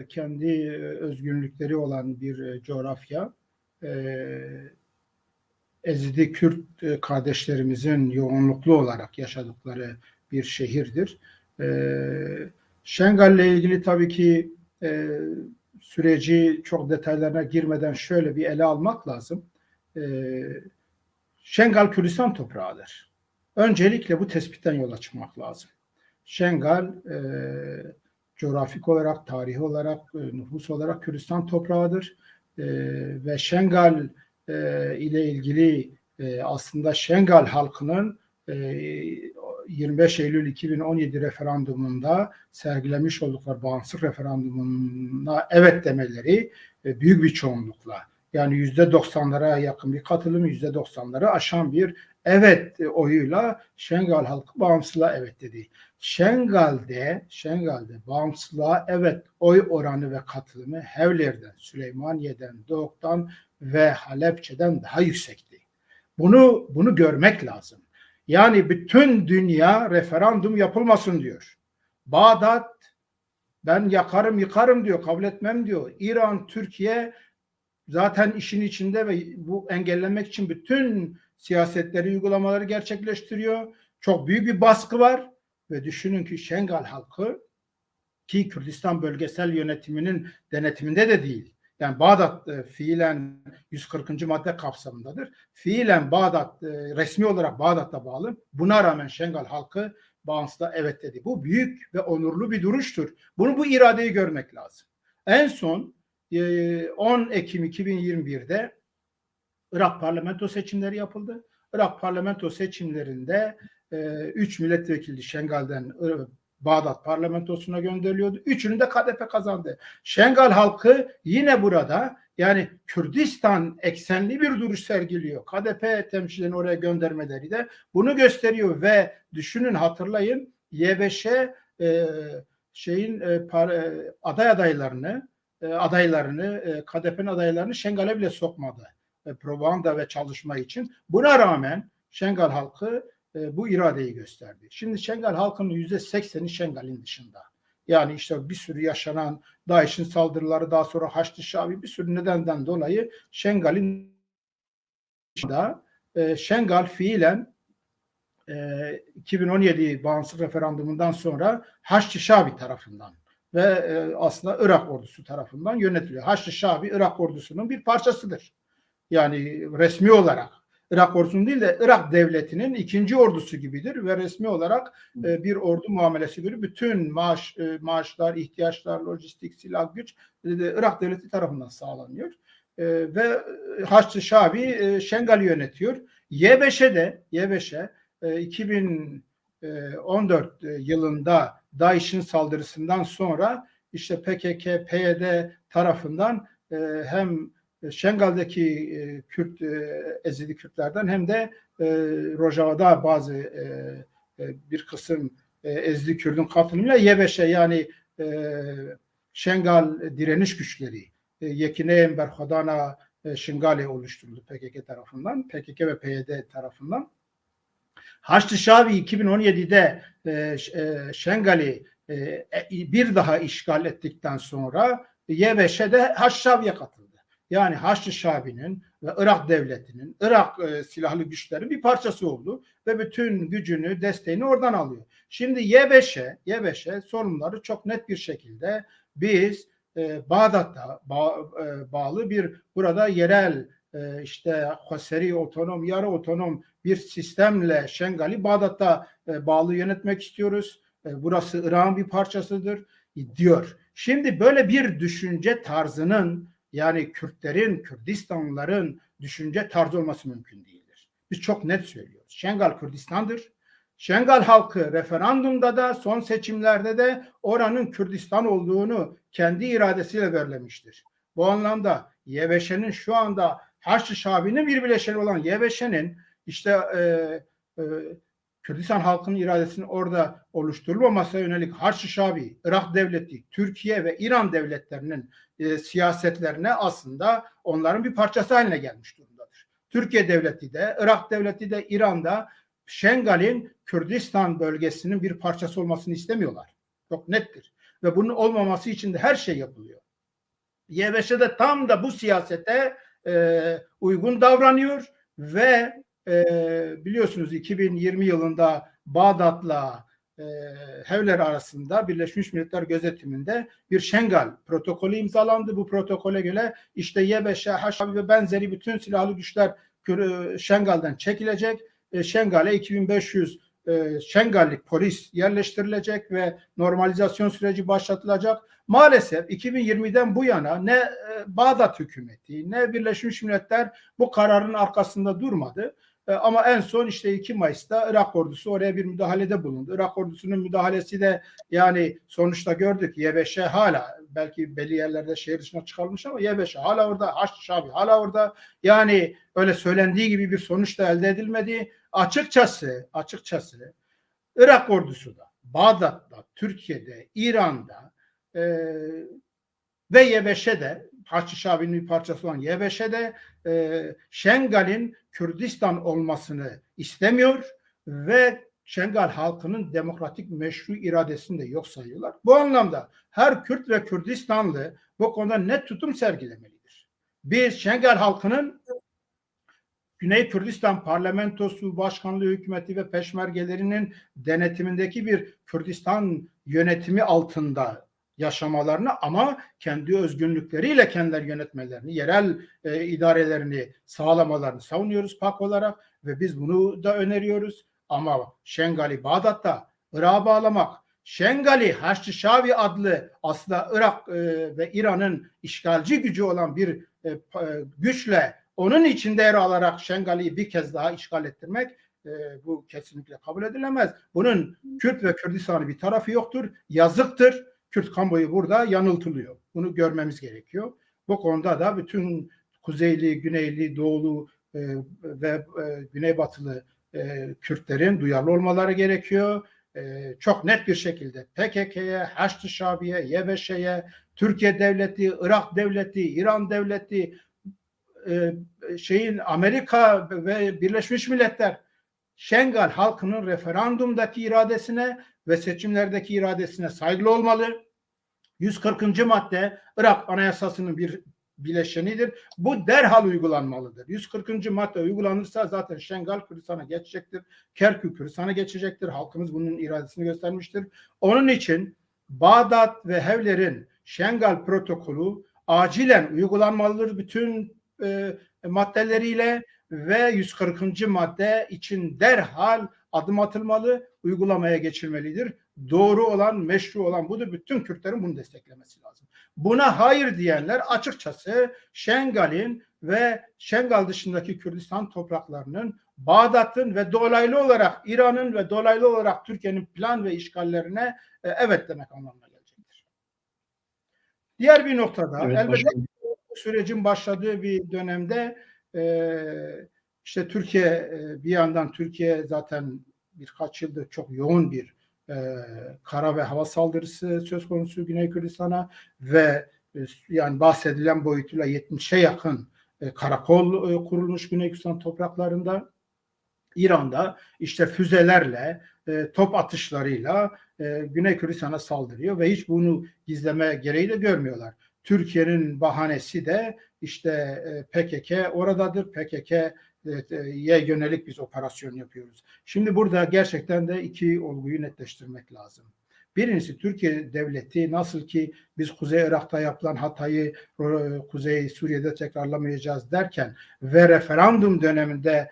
Speaker 2: kendi özgünlükleri olan bir coğrafya. Ezidi Kürt kardeşlerimizin yoğunluklu olarak yaşadıkları bir şehirdir. Şengal ile ilgili tabii ki süreci çok detaylarına girmeden şöyle bir ele almak lazım. Şengal Kürdistan toprağıdır. Öncelikle bu tespitten yola çıkmak lazım. Şengal coğrafik olarak, tarihi olarak, nüfus olarak Kürdistan toprağıdır. Ve Şengal ile ilgili aslında Şengal halkının 25 Eylül 2017 referandumunda sergilemiş oldukları bağımsızlık referandumuna evet demeleri büyük bir çoğunlukla, yani %90'lara yakın bir katılım, %90'ları aşan bir evet oyuyla Şengal halkı bağımsızlığa evet dedi. Şengal'de bağımsızlığa evet oy oranı ve katılımı Hevler'den, Süleymaniye'den, Doğuk'tan ve Halepçe'den daha yüksekti. Bunu görmek lazım. Yani bütün dünya referandum yapılmasın diyor. Bağdat ben yakarım yıkarım diyor, kabul etmem diyor. İran, Türkiye zaten işin içinde ve bu engellemek için bütün siyasetleri, uygulamaları gerçekleştiriyor. Çok büyük bir baskı var ve düşünün ki Şengal halkı ki Kürdistan bölgesel yönetiminin denetiminde de değil. Yani Bağdat fiilen 140. madde kapsamındadır. Fiilen Bağdat resmi olarak Bağdat'a bağlı. Buna rağmen Şengal halkı bağımsızlığa evet dedi. Bu büyük ve onurlu bir duruştur. Bu iradeyi görmek lazım. En son 10 Ekim 2021'de Irak parlamento seçimleri yapıldı. Irak parlamento seçimlerinde 3 milletvekili Şengal'den Bağdat parlamentosuna gönderiliyordu. Üçünü de KDP kazandı. Şengal halkı yine burada, yani Kürdistan eksenli bir duruş sergiliyor. KDP temsilcilerini oraya göndermeleri de bunu gösteriyor ve düşünün, hatırlayın, YBŞ adaylarını KDP'nin adaylarını Şengal'e bile sokmadı. Propaganda ve çalışma için. Buna rağmen Şengal halkı bu iradeyi gösterdi. Şimdi Şengal halkının %80'i Şengal'in dışında. Yani işte bir sürü yaşanan DAEŞ'in saldırıları, daha sonra Haçlı Şabi, bir sürü nedenden dolayı Şengal'in dışında. Şengal fiilen 2017 bağımsız referandumundan sonra Haçlı Şabi tarafından ve aslında Irak ordusu tarafından yönetiliyor. Haçlı Şabi Irak ordusunun bir parçasıdır. Yani resmi olarak Irak ordusunun değil de Irak devletinin ikinci ordusu gibidir ve resmi olarak bir ordu muamelesi görüyor. Bütün maaşlar, ihtiyaçlar, lojistik, silah, güç Irak devleti tarafından sağlanıyor. Ve Haçlı Şabi Şengal'i yönetiyor. YBŞ'e 2014 yılında DAEŞ'in saldırısından sonra işte PKK, PYD tarafından hem Şengal'deki Kürt Ezidi Kürtlerden hem de Rojava'da bazı bir kısım Ezidi Kürt'ün katılımıyla YBŞ, yani Şengal direniş güçleri Yekineyen Berhodana Şingali oluşturuldu PKK tarafından, PKK ve PYD tarafından. Haçlı Şabi 2017'de Şengal'i bir daha işgal ettikten sonra YBŞ'de Haçlı Şabi'ye katıldı. Yani Haçlı Şabi'nin ve Irak devletinin, Irak silahlı güçlerin bir parçası oldu ve bütün gücünü, desteğini oradan alıyor. Şimdi YBŞ sorunları çok net bir şekilde biz Bağdat'ta bağlı bir burada yerel işte Hoseri otonom, yarı otonom bir sistemle Şengal'i Bağdat'ta bağlı yönetmek istiyoruz. Burası Irak'ın bir parçasıdır diyor. Şimdi böyle bir düşünce tarzının, yani Kürtlerin, Kürdistanlıların düşünce tarzı olması mümkün değildir. Biz çok net söylüyoruz. Şengal Kürdistan'dır. Şengal halkı referandumda da son seçimlerde de oranın Kürdistan olduğunu kendi iradesiyle belirlemiştir. Bu anlamda YBŞ'nin şu anda Haçlı Şabi'nin bir bileşeni olan YBŞ'nin işte Kürdistan halkının iradesinin orada oluşturulmamasına yönelik Haçlı Şabi, Irak devleti, Türkiye ve İran devletlerinin siyasetlerine aslında onların bir parçası haline gelmiş durumdadır. Türkiye devleti de, Irak devleti de, İran'da Şengal'in Kürdistan bölgesinin bir parçası olmasını istemiyorlar. Çok nettir. Ve bunun olmaması için de her şey yapılıyor. YBŞ de tam da bu siyasete uygun davranıyor ve biliyorsunuz 2020 yılında Bağdat'la Hevler arasında Birleşmiş Milletler gözetiminde bir Şengal protokolü imzalandı. Bu protokole göre işte YBŞ, Haçlı ve benzeri bütün silahlı güçler Şengal'den çekilecek. Şengal'e 2500 Şengallik polis yerleştirilecek ve normalizasyon süreci başlatılacak. Maalesef 2020'den bu yana ne Bağdat hükümeti ne Birleşmiş Milletler bu kararın arkasında durmadı. Ama en son işte 2 Mayıs'ta Irak ordusu oraya bir müdahalede bulundu. Irak ordusunun müdahalesi de yani sonuçta gördük, YBŞ hala belki belli yerlerde şehir dışına çıkarılmış ama YBŞ hala orada, Haçlı Şabi hala orada. Yani öyle söylendiği gibi bir sonuç da elde edilmedi. Açıkçası Irak ordusu da, Bağdat'ta, Türkiye'de, İran'da ve YBŞ'de, Haçlı Şabi'nin bir parçası olan YBŞ'de Şengal'in Kürdistan olmasını istemiyor ve Şengal halkının demokratik meşru iradesini de yok sayıyorlar. Bu anlamda her Kürt ve Kürdistanlı bu konuda net tutum sergilemelidir. Biz Şengal halkının Güney Kürdistan Parlamentosu, Başkanlığı Hükümeti ve peşmergelerinin denetimindeki bir Kürdistan yönetimi altında yaşamalarını ama kendi özgünlükleriyle kendileri yönetmelerini, yerel idarelerini sağlamalarını savunuyoruz PAK olarak ve biz bunu da öneriyoruz. Ama Şengal'i Bağdat'ta Irak'a bağlamak, Şengali Haçlı Şavi adlı aslında Irak ve İran'ın işgalci gücü olan bir güçle onun içinde yer alarak Şengali'yi bir kez daha işgal ettirmek bu kesinlikle kabul edilemez. Bunun Kürt ve Kürdistan'ı bir tarafı yoktur. Yazıktır. Kürt kamuoyu burada yanıltılıyor. Bunu görmemiz gerekiyor. Bu konuda da bütün kuzeyli, güneyli, doğulu ve güneybatılı Kürtlerin duyarlı olmaları gerekiyor. Çok net bir şekilde PKK'ye, Haçlı Şabi'ye, YBŞ'ye, Türkiye Devleti, Irak Devleti, İran Devleti, Amerika ve Birleşmiş Milletler Şengal halkının referandumdaki iradesine ve seçimlerdeki iradesine saygılı olmalı. 140. madde Irak Anayasası'nın bir bileşenidir. Bu derhal uygulanmalıdır. 140. madde uygulanırsa zaten Şengal Kürdistan'a geçecektir. Kerkük Kürdistan'a geçecektir. Halkımız bunun iradesini göstermiştir. Onun için Bağdat ve Hevler'in Şengal protokolü acilen uygulanmalıdır bütün maddeleriyle ve 140. madde için derhal adım atılmalı, uygulamaya geçilmelidir. Doğru olan, meşru olan budur. Bütün Kürtlerin bunu desteklemesi lazım. Buna hayır diyenler açıkçası Şengal'in ve Şengal dışındaki Kürdistan topraklarının Bağdat'ın ve dolaylı olarak İran'ın ve dolaylı olarak Türkiye'nin plan ve işgallerine evet demek anlamına gelecektir. Diğer bir noktada
Speaker 1: Evet,
Speaker 2: elbette bu sürecin başladığı bir dönemde işte Türkiye bir yandan Türkiye zaten birkaç yıldır çok yoğun bir kara ve hava saldırısı söz konusu Güney Kürdistan'a ve yani bahsedilen boyutuyla 70'e yakın karakol kurulmuş Güney Kürdistan topraklarında. İran'da işte füzelerle, top atışlarıyla Güney Kürdistan'a saldırıyor ve hiç bunu gizleme gereği de görmüyorlar. Türkiye'nin bahanesi de işte PKK oradadır. PKK'ye yönelik biz operasyon yapıyoruz. Şimdi burada gerçekten de iki olguyu netleştirmek lazım. Birincisi Türkiye devleti nasıl ki biz Kuzey Irak'ta yapılan hatayı Kuzey Suriye'de tekrarlamayacağız derken ve referandum döneminde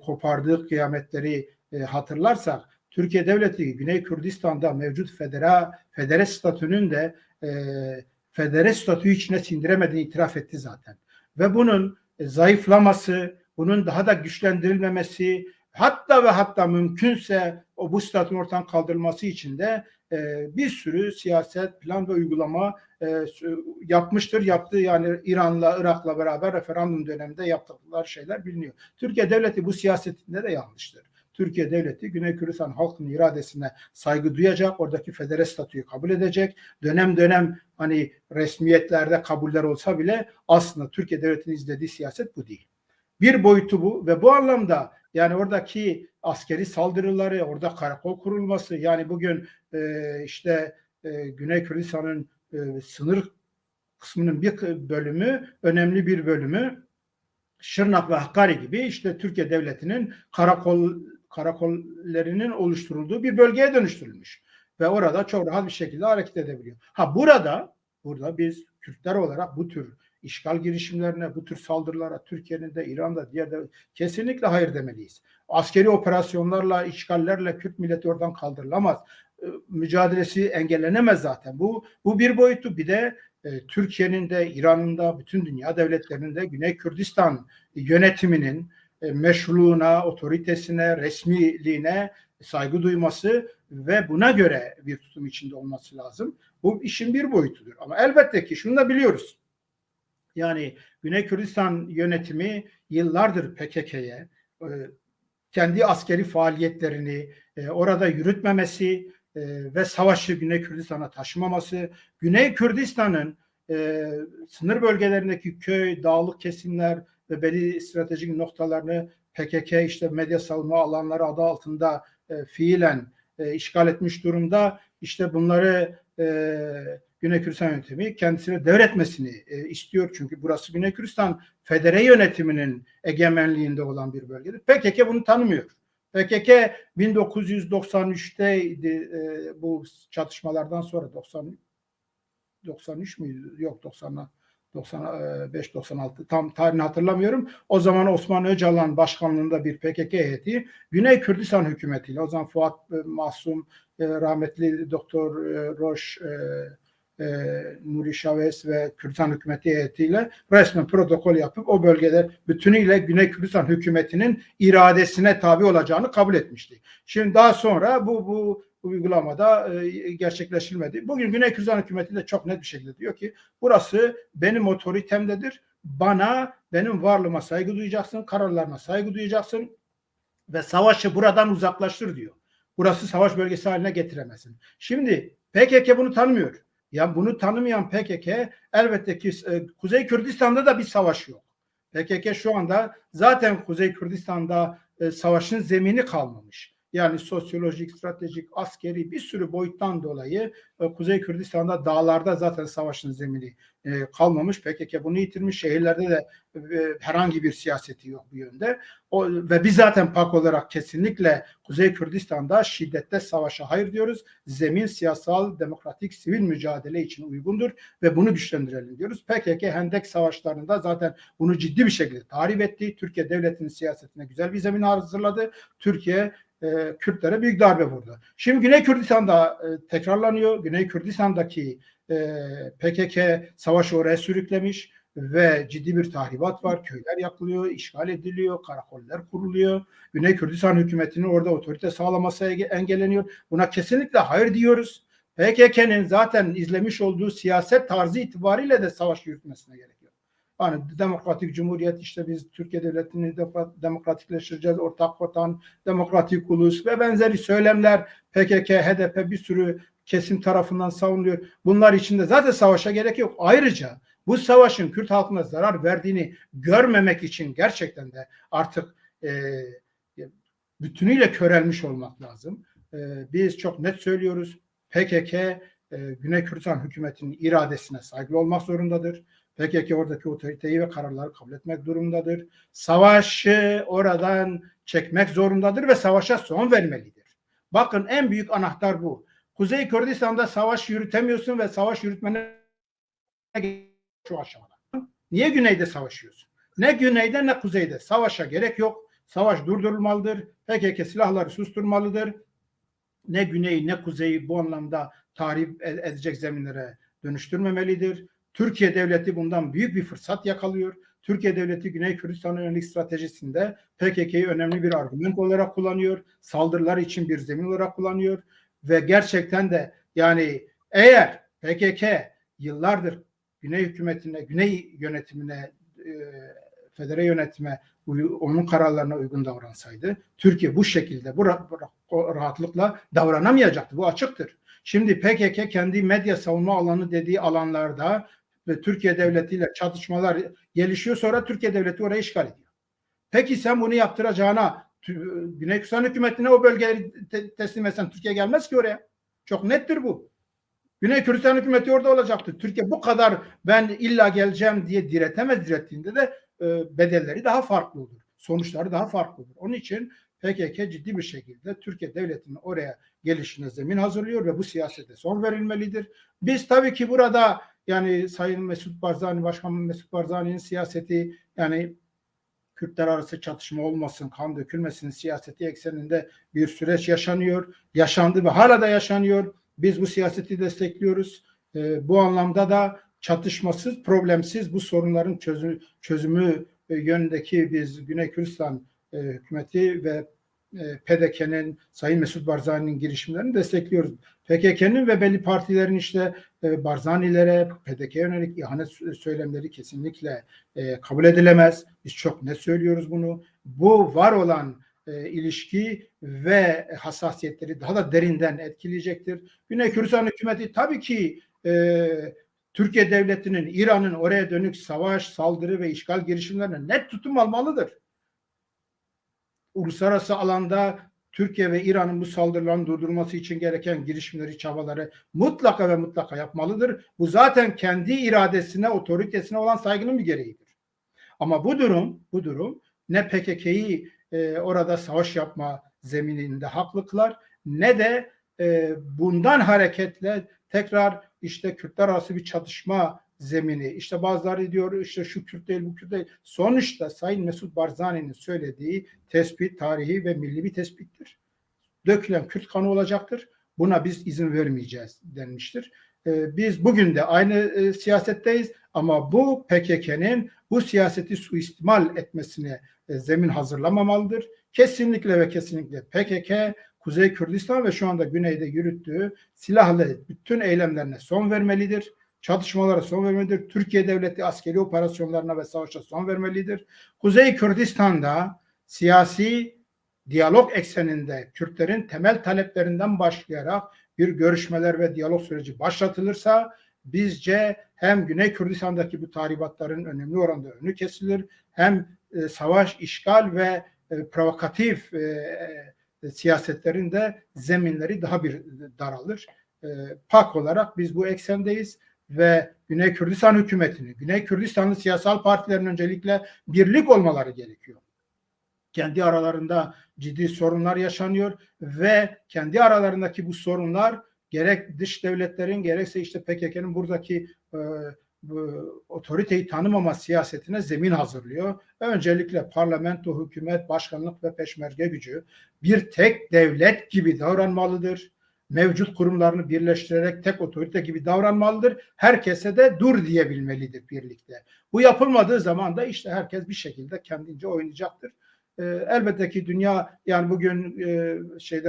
Speaker 2: kopardığı kıyametleri hatırlarsak Türkiye devleti Güney Kürdistan'da mevcut federe statünün de federe statüyü içine sindiremediğini itiraf etti zaten. Ve bunun zayıflaması, bunun daha da güçlendirilmemesi, hatta ve hatta mümkünse bu statünün ortadan kaldırılması için de bir sürü siyaset, plan ve uygulama yapmıştır. Yaptığı yani İran'la, Irak'la beraber referandum döneminde yaptıkları şeyler biliniyor. Türkiye devleti bu siyasetinde de yanlıştır. Türkiye devleti Güney Kürdistan halkının iradesine saygı duyacak, oradaki federe statüyü kabul edecek. Dönem dönem hani resmiyetlerde kabuller olsa bile aslında Türkiye devletinin izlediği siyaset bu değil. Bir boyutu bu ve bu anlamda yani oradaki askeri saldırıları, orada karakol kurulması yani bugün Güney Kürdistan'ın sınır kısmının bir bölümü, önemli bir bölümü Şırnak ve Hakkari gibi işte Türkiye devletinin karakollerinin oluşturulduğu bir bölgeye dönüştürülmüş. Ve orada çok rahat bir şekilde hareket edebiliyor. Burada biz Kürtler olarak bu tür işgal girişimlerine, bu tür saldırılara Türkiye'nin de İran'da diğer de kesinlikle hayır demeliyiz. Askeri operasyonlarla, işgallerle Kürt milleti oradan kaldırılamaz. Mücadelesi engellenemez zaten. Bu bir boyutu. Bir de Türkiye'nin de İran'ın da bütün dünya devletlerinin de Güney Kürdistan yönetiminin meşruluğuna, otoritesine, resmiliğine saygı duyması ve buna göre bir tutum içinde olması lazım. Bu işin bir boyutudur. Ama elbette ki şunu da biliyoruz. Yani Güney Kürdistan yönetimi yıllardır PKK'ye kendi askeri faaliyetlerini orada yürütmemesi ve savaşı Güney Kürdistan'a taşımaması, Güney Kürdistan'ın sınır bölgelerindeki köy, dağlık kesimler ve belli stratejik noktalarını PKK işte medya savunma alanları adı altında fiilen işgal etmiş durumda. İşte bunları Güney Kürdistan yönetimi kendisine devretmesini istiyor. Çünkü burası Güney Kürdistan federe yönetiminin egemenliğinde olan bir bölgedir. PKK bunu tanımıyor. PKK 1993'teydi bu çatışmalardan sonra 93 müydü? Yok 90'lar. 95-96 tam tarihini hatırlamıyorum. O zaman Osman Öcalan başkanlığında bir PKK heyeti Güney Kürdistan hükümetiyle, o zaman Fuat Masum, rahmetli Doktor Roş, Nuri Şaves ve Kürdistan hükümeti heyetiyle resmen protokol yapıp o bölgede bütünüyle Güney Kürdistan hükümetinin iradesine tabi olacağını kabul etmişti. Şimdi daha sonra bu uygulamada gerçekleştirilmedi. Bugün Güney Kürdistan hükümeti de çok net bir şekilde diyor ki burası benim otoritemdedir. Benim varlığıma saygı duyacaksın, kararlarıma saygı duyacaksın ve savaşı buradan uzaklaştır diyor. Burası savaş bölgesi haline getiremezsin. Şimdi PKK bunu tanımıyor. Ya bunu tanımayan PKK elbette ki Kuzey Kürdistan'da da bir savaş yok. PKK şu anda zaten Kuzey Kürdistan'da savaşın zemini kalmamış. Yani sosyolojik, stratejik, askeri bir sürü boyuttan dolayı Kuzey Kürdistan'da dağlarda zaten savaşın zemini kalmamış. PKK bunu yitirmiş. Şehirlerde de herhangi bir siyaseti yok bu yönde. Ve biz zaten PAK olarak kesinlikle Kuzey Kürdistan'da şiddette savaşa hayır diyoruz. Zemin siyasal, demokratik, sivil mücadele için uygundur ve bunu güçlendirelim diyoruz. PKK Hendek savaşlarında zaten bunu ciddi bir şekilde tahrip etti. Türkiye devletinin siyasetine güzel bir zemin hazırladı. Türkiye Kürtlere büyük darbe vurdu. Şimdi Güney Kürdistan'da tekrarlanıyor. Güney Kürdistan'daki PKK savaşı oraya sürüklemiş ve ciddi bir tahribat var. Köyler yakılıyor, işgal ediliyor, karakoller kuruluyor. Güney Kürdistan hükümetinin orada otorite sağlaması engelleniyor. Buna kesinlikle hayır diyoruz. PKK'nın zaten izlemiş olduğu siyaset tarzı itibariyle de savaş yürütmesine gerekiyor. Hani demokratik cumhuriyet, işte biz Türkiye devletini demokratikleştireceğiz, ortak vatan, demokratik ulus ve benzeri söylemler PKK, HDP bir sürü kesim tarafından savunuluyor. Bunlar için de zaten savaşa gerek yok. Ayrıca bu savaşın Kürt halkına zarar verdiğini görmemek için gerçekten de artık bütünüyle körelmiş olmak lazım. Biz çok net söylüyoruz. PKK Güney Kürdistan hükümetinin iradesine saygılı olmak zorundadır. PKK oradaki otoriteyi ve kararları kabul etmek durumundadır. Savaşı oradan çekmek zorundadır ve savaşa son vermelidir. Bakın en büyük anahtar bu. Kuzey Kürdistan'da savaş yürütemiyorsun ve savaş yürütmene şu aşamada. Niye güneyde savaşıyorsun? Ne güneyde ne kuzeyde. Savaşa gerek yok. Savaş durdurulmalıdır. PKK silahları susturmalıdır. Ne güneyi ne kuzeyi bu anlamda tahrip edecek zeminlere dönüştürmemelidir. Türkiye devleti bundan büyük bir fırsat yakalıyor. Türkiye devleti Güney Kürdistan'a yönelik stratejisinde PKK'yı önemli bir argüman olarak kullanıyor. Saldırılar için bir zemin olarak kullanıyor. Ve gerçekten de yani eğer PKK yıllardır Güney hükümetine, Güney yönetimine, federe yönetime, onun kararlarına uygun davransaydı Türkiye bu şekilde bu rahatlıkla davranamayacaktı. Bu açıktır. Şimdi PKK kendi medya savunma alanı dediği alanlarda ve Türkiye devletiyle çatışmalar gelişiyor, sonra Türkiye devleti orayı işgal ediyor. Peki sen bunu yaptıracağına Güney Kürdistan hükümetine o bölgeleri teslim etsen Türkiye gelmez ki oraya. Çok nettir bu. Güney Kürdistan hükümeti orada olacaktı. Türkiye bu kadar ben illa geleceğim diye diretemez, direttiğinde de bedelleri daha farklı olur. Sonuçları daha farklı olur. Onun için PKK ciddi bir şekilde Türkiye devletinin oraya gelişine zemin hazırlıyor ve bu siyasete son verilmelidir. Biz tabii ki burada yani Sayın Mesut Barzani, Başkan Mesut Barzani'nin siyaseti, yani Kürtler arası çatışma olmasın, kan dökülmesin siyaseti ekseninde bir süreç yaşanıyor. Yaşandı ve hala da yaşanıyor. Biz bu siyaseti destekliyoruz. Bu anlamda da çatışmasız, problemsiz bu sorunların çözümü yönündeki biz Güney Kürdistan hükümeti ve PDK'nin, Sayın Mesut Barzani'nin girişimlerini destekliyoruz. PKK'nın ve belli partilerin işte Barzani'lere, PDK'ye yönelik ihanet söylemleri kesinlikle kabul edilemez. Biz çok net söylüyoruz bunu. Bu var olan ilişki ve hassasiyetleri daha da derinden etkileyecektir. Güney Kürdistan hükümeti tabii ki Türkiye devletinin, İran'ın oraya dönük savaş, saldırı ve işgal girişimlerine net tutum almalıdır. Uluslararası alanda Türkiye ve İran'ın bu saldırıların durdurulması için gereken girişimleri, çabaları mutlaka ve mutlaka yapmalıdır. Bu zaten kendi iradesine, otoritesine olan saygının bir gereğidir. Ama bu durum ne PKK'yı orada savaş yapma zemininde haklı kılar, ne de bundan hareketle tekrar işte Kürtler arası bir çatışma zemini. İşte bazıları diyor işte şu Kürt değil, bu Kürt değil. Sonuçta Sayın Mesut Barzani'nin söylediği tespit tarihi ve milli bir tespittir. Dökülen Kürt kanı olacaktır. Buna biz izin vermeyeceğiz denmiştir. Biz bugün de aynı siyasetteyiz ama bu PKK'nın bu siyaseti suistimal etmesine zemin hazırlamamalıdır. Kesinlikle ve kesinlikle PKK Kuzey Kürdistan ve şu anda güneyde yürüttüğü silahlı bütün eylemlerine son vermelidir. Çatışmalara son vermelidir. Türkiye devleti askeri operasyonlarına ve savaşa son vermelidir. Kuzey Kürdistan'da siyasi diyalog ekseninde Kürtlerin temel taleplerinden başlayarak bir görüşmeler ve diyalog süreci başlatılırsa bizce hem Güney Kürdistan'daki bu tahribatların önemli oranda önü kesilir, hem savaş, işgal ve provokatif siyasetlerin de zeminleri daha bir daralır. PAK olarak biz bu eksendeyiz ve Güney Kürdistan hükümetini, Güney Kürdistanlı siyasal partilerin öncelikle birlik olmaları gerekiyor. Kendi aralarında ciddi sorunlar yaşanıyor ve kendi aralarındaki bu sorunlar gerek dış devletlerin gerekse işte PKK'nın buradaki otoriteyi tanımama siyasetine zemin hazırlıyor. Öncelikle parlamento, hükümet, başkanlık ve peşmerge gücü bir tek devlet gibi davranmalıdır. Mevcut kurumlarını birleştirerek tek otorite gibi davranmalıdır. Herkese de dur diyebilmelidir birlikte. Bu yapılmadığı zaman da işte herkes bir şekilde kendince oynayacaktır. Elbette ki dünya yani bugün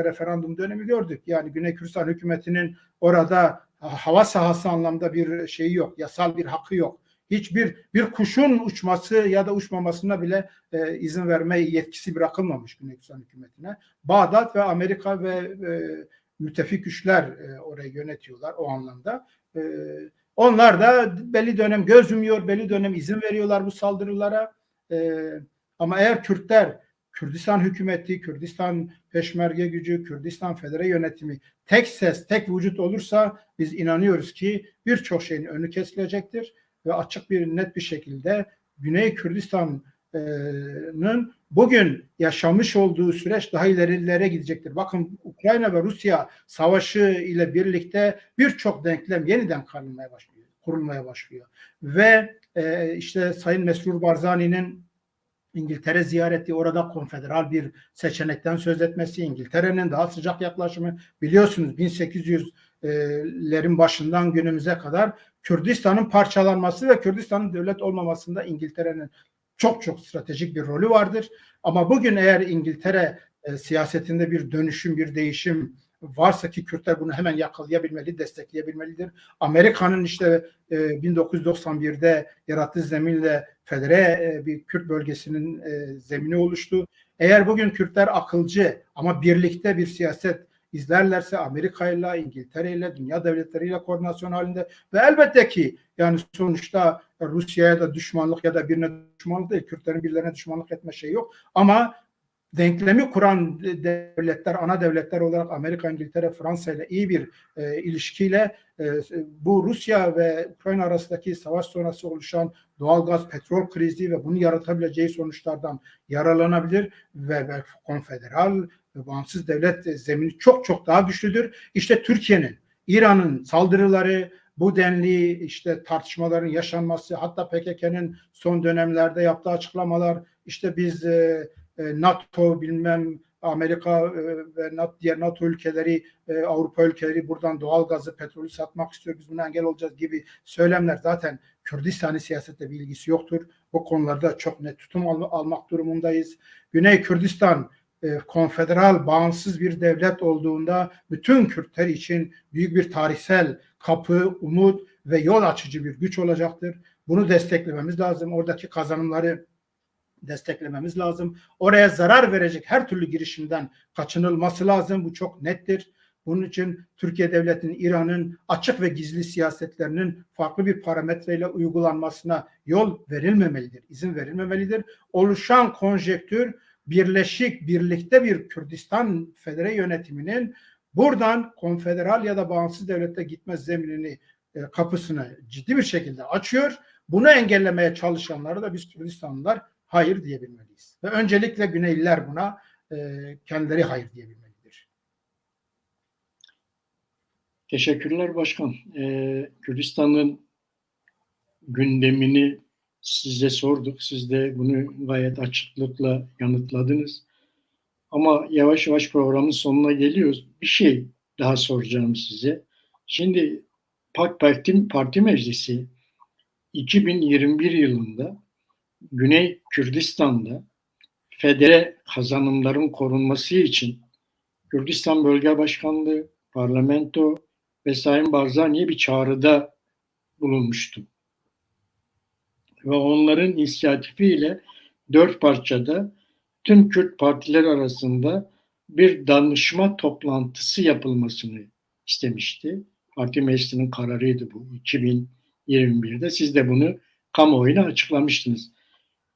Speaker 2: referandum dönemi gördük. Yani Güney Kürdistan hükümetinin orada hava sahası anlamda bir şeyi yok. Yasal bir hakkı yok. Hiçbir kuşun uçması ya da uçmamasına bile izin verme yetkisi bırakılmamış Güney Kürdistan hükümetine. Bağdat ve Amerika ve müttefik güçler orayı yönetiyorlar o anlamda. Onlar da belli dönem göz yumuyor, belli dönem izin veriyorlar bu saldırılara. Ama eğer Kürtler, Kürdistan hükümeti, Kürdistan peşmerge gücü, Kürdistan federe yönetimi tek ses, tek vücut olursa biz inanıyoruz ki birçok şeyin önü kesilecektir ve açık bir net bir şekilde Güney Kürdistan'ın bugün yaşamış olduğu süreç daha ilerilere gidecektir. Bakın Ukrayna ve Rusya savaşı ile birlikte birçok denklem yeniden kurulmaya başlıyor. Ve işte Sayın Mesrur Barzani'nin İngiltere ziyareti, orada konfederal bir seçenekten söz etmesi, İngiltere'nin daha sıcak yaklaşımı, biliyorsunuz 1800'lerin başından günümüze kadar Kürdistan'ın parçalanması ve Kürdistan'ın devlet olmamasında İngiltere'nin çok stratejik bir rolü vardır. Ama bugün eğer İngiltere siyasetinde bir dönüşüm, bir değişim varsa ki Kürtler bunu hemen yakalayabilmeli, destekleyebilmelidir. Amerika'nın işte 1991'de yarattığı zeminle federe bir Kürt bölgesinin zemini oluştu. Eğer bugün Kürtler akılcı ama birlikte bir siyaset izlerlerse Amerika ile, İngiltere ile, dünya devletleriyle koordinasyon halinde ve elbette ki yani sonuçta Rusya'ya da düşmanlık ya da birine düşmanlık değil, Kürtlerin birilerine düşmanlık etme şeyi yok. Ama denklemi kuran devletler, ana devletler olarak Amerika, İngiltere, Fransa ile iyi bir ilişkiyle bu Rusya ve Ukrayna arasındaki savaş sonrası oluşan doğalgaz, petrol krizi ve bunu yaratabileceği sonuçlardan yararlanabilir ve konfederal ve bağımsız devlet zemini çok daha güçlüdür. İşte Türkiye'nin, İran'ın saldırıları, bu denli işte tartışmaların yaşanması, hatta PKK'nın son dönemlerde yaptığı açıklamalar, işte biz NATO bilmem Amerika ve diğer NATO ülkeleri, Avrupa ülkeleri buradan doğal gazı, petrolü satmak istiyor, biz buna engel olacağız gibi söylemler zaten Kürdistan'ı siyasette bir ilgisi yoktur. Bu konularda çok net tutum almak durumundayız. Güney Kürdistan konfederal, bağımsız bir devlet olduğunda bütün Kürtler için büyük bir tarihsel kapı, umut ve yol açıcı bir güç olacaktır. Bunu desteklememiz lazım. Oradaki kazanımları desteklememiz lazım. Oraya zarar verecek her türlü girişimden kaçınılması lazım. Bu çok nettir. Bunun için Türkiye Devleti'nin, İran'ın açık ve gizli siyasetlerinin farklı bir parametreyle uygulanmasına yol verilmemelidir, izin verilmemelidir. Oluşan konjektür birlikte bir Kürdistan federe yönetiminin buradan konfederal ya da bağımsız devlete gitme zeminini, kapısını ciddi bir şekilde açıyor. Bunu engellemeye çalışanları da biz Kürdistanlılar hayır diyebilmeliyiz. Ve öncelikle Güneyliler buna kendileri hayır diyebilmelidir.
Speaker 1: Teşekkürler başkan. Kürdistan'ın gündemini size sorduk. Siz de bunu gayet açıklıkla yanıtladınız. Ama yavaş yavaş programın sonuna geliyoruz. Bir şey daha soracağım size. Şimdi PAK Parti Meclisi 2021 yılında Güney Kürdistan'da federe kazanımların korunması için Kürdistan Bölge Başkanlığı, Parlamento ve Sayın Barzani'ye bir çağrıda bulunmuştu. Ve onların inisiyatifiyle 4 parçada tüm Kürt partiler arasında bir danışma toplantısı yapılmasını istemişti. Parti meclisinin kararıydı bu 2021'de. Siz de bunu kamuoyuna açıklamıştınız.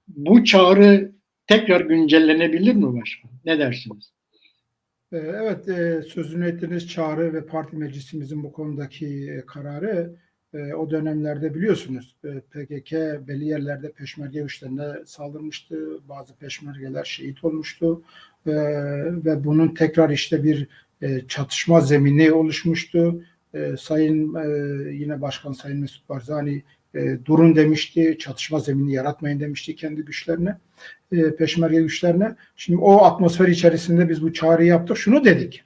Speaker 1: Bu çağrı tekrar güncellenebilir mi başkan? Ne dersiniz?
Speaker 2: Evet, sözünü ettiğiniz çağrı ve parti meclisimizin bu konudaki kararı o dönemlerde biliyorsunuz PKK belli yerlerde peşmerge güçlerine saldırmıştı. Bazı peşmergeler şehit olmuştu ve bunun tekrar işte bir çatışma zemini oluşmuştu. Sayın yine Başkan Sayın Mesut Barzani durun demişti, çatışma zemini yaratmayın demişti kendi güçlerine, peşmerge güçlerine. Şimdi o atmosfer içerisinde biz bu çağrıyı yaptık. Şunu dedik.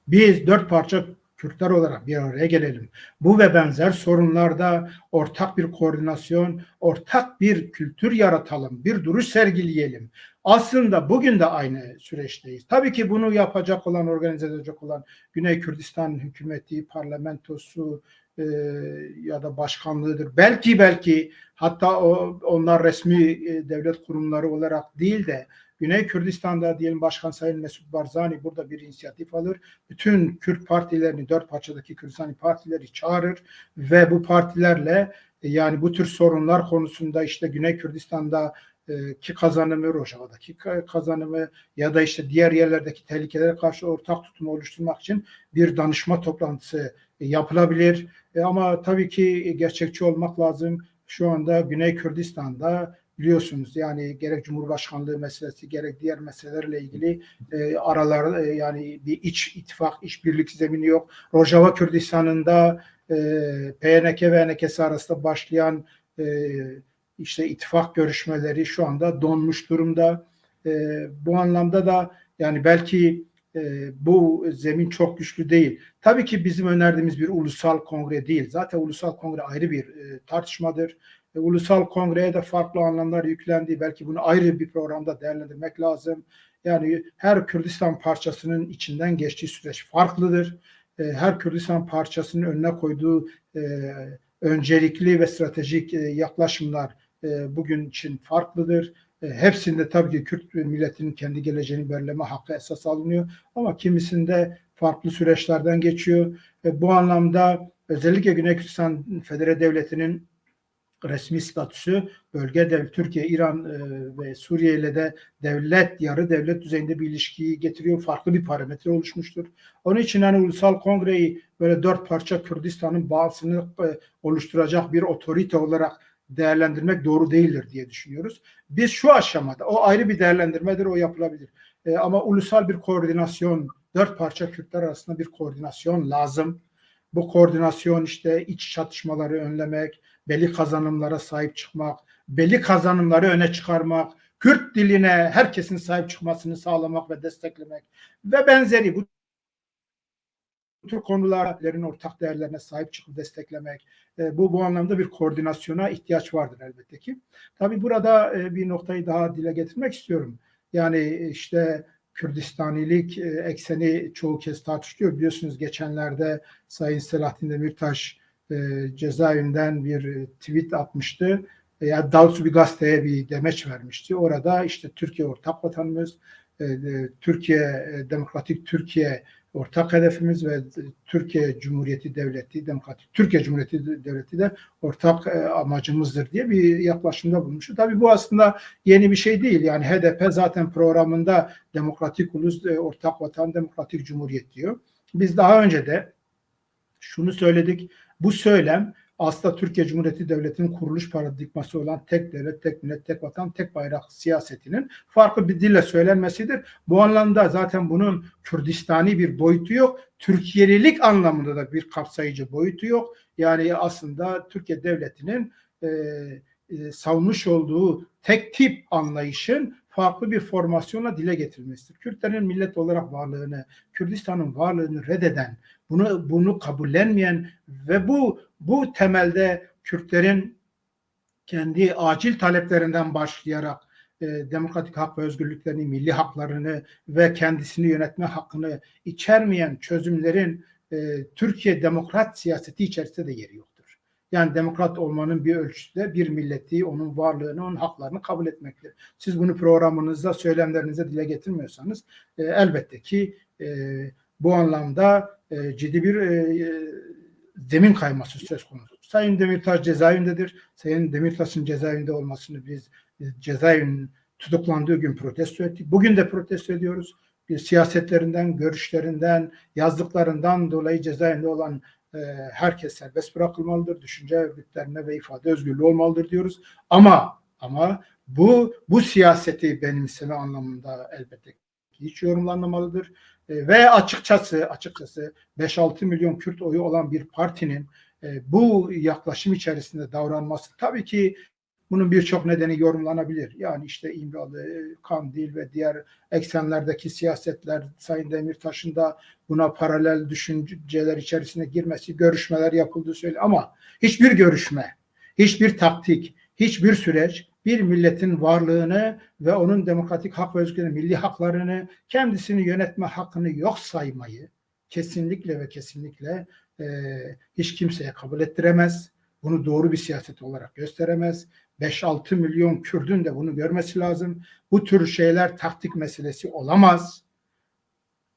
Speaker 2: Biz 4 parça Kürtler olarak bir araya gelelim. Bu ve benzer sorunlarda ortak bir koordinasyon, ortak bir kültür yaratalım, bir duruş sergileyelim. Aslında bugün de aynı süreçteyiz. Tabii ki bunu yapacak olan, organize edecek olan Güney Kürdistan hükümeti, parlamentosu ya da başkanlığıdır. Belki hatta onlar resmi devlet kurumları olarak değil de Güney Kürdistan'da diyelim Başkan Sayın Mesut Barzani burada bir inisiyatif alır. Bütün Kürt partilerini, 4 parçadaki Kürdistani partileri çağırır ve bu partilerle yani bu tür sorunlar konusunda işte Güney Kürdistan'da ki kazanımı, Rojava'daki kazanımı ya da işte diğer yerlerdeki tehlikelere karşı ortak tutumu oluşturmak için bir danışma toplantısı yapılabilir. Ama tabii ki gerçekçi olmak lazım. Şu anda Güney Kürdistan'da biliyorsunuz yani gerek Cumhurbaşkanlığı meselesi gerek diğer meselelerle ilgili aralar yani bir iç ittifak, işbirlik zemini yok. Rojava Kürdistan'ında PNK ve NKS arasında başlayan işte ittifak görüşmeleri şu anda donmuş durumda. Bu anlamda da yani belki bu zemin çok güçlü değil. Tabii ki bizim önerdiğimiz bir ulusal kongre değil. Zaten ulusal kongre ayrı bir tartışmadır. Ulusal kongreye de farklı anlamlar yüklendi. Belki bunu ayrı bir programda değerlendirmek lazım. Yani her Kürdistan parçasının içinden geçtiği süreç farklıdır. Her Kürdistan parçasının önüne koyduğu öncelikli ve stratejik yaklaşımlar bugün için farklıdır. Hepsinde tabii ki Kürt milletinin kendi geleceğini belirleme hakkı esas alınıyor. Ama kimisinde farklı süreçlerden geçiyor. Bu anlamda özellikle Güney Kürdistan Federe Devleti'nin resmi statüsü bölge Türkiye, İran ve Suriye ile de yarı devlet düzeyinde bir ilişkiyi getiriyor. Farklı bir parametre oluşmuştur. Onun için hani ulusal kongreyi böyle 4 parça Kürdistan'ın bağımsızlığını oluşturacak bir otorite olarak değerlendirmek doğru değildir diye düşünüyoruz. Biz şu aşamada, o ayrı bir değerlendirmedir, o yapılabilir. Ama ulusal bir koordinasyon, 4 parça Kürtler arasında bir koordinasyon lazım. Bu koordinasyon işte iç çatışmaları önlemek, belli kazanımlara sahip çıkmak, belli kazanımları öne çıkarmak, Kürt diline herkesin sahip çıkmasını sağlamak ve desteklemek ve benzeri bu tür konuların ortak değerlerine sahip çıkıp desteklemek, bu anlamda bir koordinasyona ihtiyaç vardır elbette ki. Tabii burada bir noktayı daha dile getirmek istiyorum. Yani işte Kürdistanilik ekseni çoğu kez tartışılıyor. Biliyorsunuz geçenlerde Sayın Selahattin Demirtaş cezaevinden bir tweet atmıştı. Yani daha doğrusu bir gazeteye bir demeç vermişti. Orada işte Türkiye ortak vatanımız, Türkiye, demokratik Türkiye ortak hedefimiz ve Türkiye Cumhuriyeti Devleti, demokratik Türkiye Cumhuriyeti Devleti de ortak amacımızdır diye bir yaklaşımda bulunmuştu. Tabii bu aslında yeni bir şey değil. Yani HDP zaten programında demokratik ulus, ortak vatan, demokratik cumhuriyet diyor. Biz daha önce de şunu söyledik. Bu söylem aslında Türkiye Cumhuriyeti Devleti'nin kuruluş paradigması olan tek devlet, tek millet, tek vatan, tek bayrak siyasetinin farklı bir dille söylenmesidir. Bu anlamda zaten bunun Kürdistani bir boyutu yok. Türkiyelilik anlamında da bir kapsayıcı boyutu yok. Yani aslında Türkiye Devleti'nin savunmuş olduğu tek tip anlayışın farklı bir formasyonla dile getirilmesidir. Kürtlerin millet olarak varlığını, Kürdistan'ın varlığını reddeden, bunu kabullenmeyen ve bu temelde Kürtlerin kendi acil taleplerinden başlayarak demokratik hak ve özgürlüklerini, milli haklarını ve kendisini yönetme hakkını içermeyen çözümlerin Türkiye demokrat siyaseti içerisinde de yeri yoktur. Yani demokrat olmanın bir ölçüsü de bir milleti, onun varlığını, onun haklarını kabul etmektir. Siz bunu programınızda, söylemlerinizde dile getirmiyorsanız elbette ki bu anlamda ciddi bir zemin kayması söz konusu. Sayın Demirtaş cezaevindedir. Sayın Demirtaş'ın cezaevinde olmasını biz cezaevinin tutuklandığı gün protesto ettik. Bugün de protesto ediyoruz. Siyasetlerinden, görüşlerinden, yazdıklarından dolayı cezaevinde olan herkes serbest bırakılmalıdır. Düşünce örgütlerine ve ifade özgürlüğü olmalıdır diyoruz. Ama bu siyaseti benimseme anlamında elbette hiç yorumlanmamalıdır. Ve açıkçası 5-6 milyon Kürt oyu olan bir partinin bu yaklaşım içerisinde davranması tabii ki bunun birçok nedeni yorumlanabilir. Yani işte İmralı, Kandil ve diğer eksenlerdeki siyasetler, Sayın Demirtaş'ın da buna paralel düşünceler içerisine girmesi, görüşmeler yapıldığı söyleniyor. Ama hiçbir görüşme, hiçbir taktik, hiçbir süreç bir milletin varlığını ve onun demokratik hak ve özgürlüğünü, milli haklarını, kendisini yönetme hakkını yok saymayı kesinlikle ve kesinlikle hiç kimseye kabul ettiremez. Bunu doğru bir siyaset olarak gösteremez. 5-6 milyon Kürdün de bunu görmesi lazım. Bu tür şeyler taktik meselesi olamaz.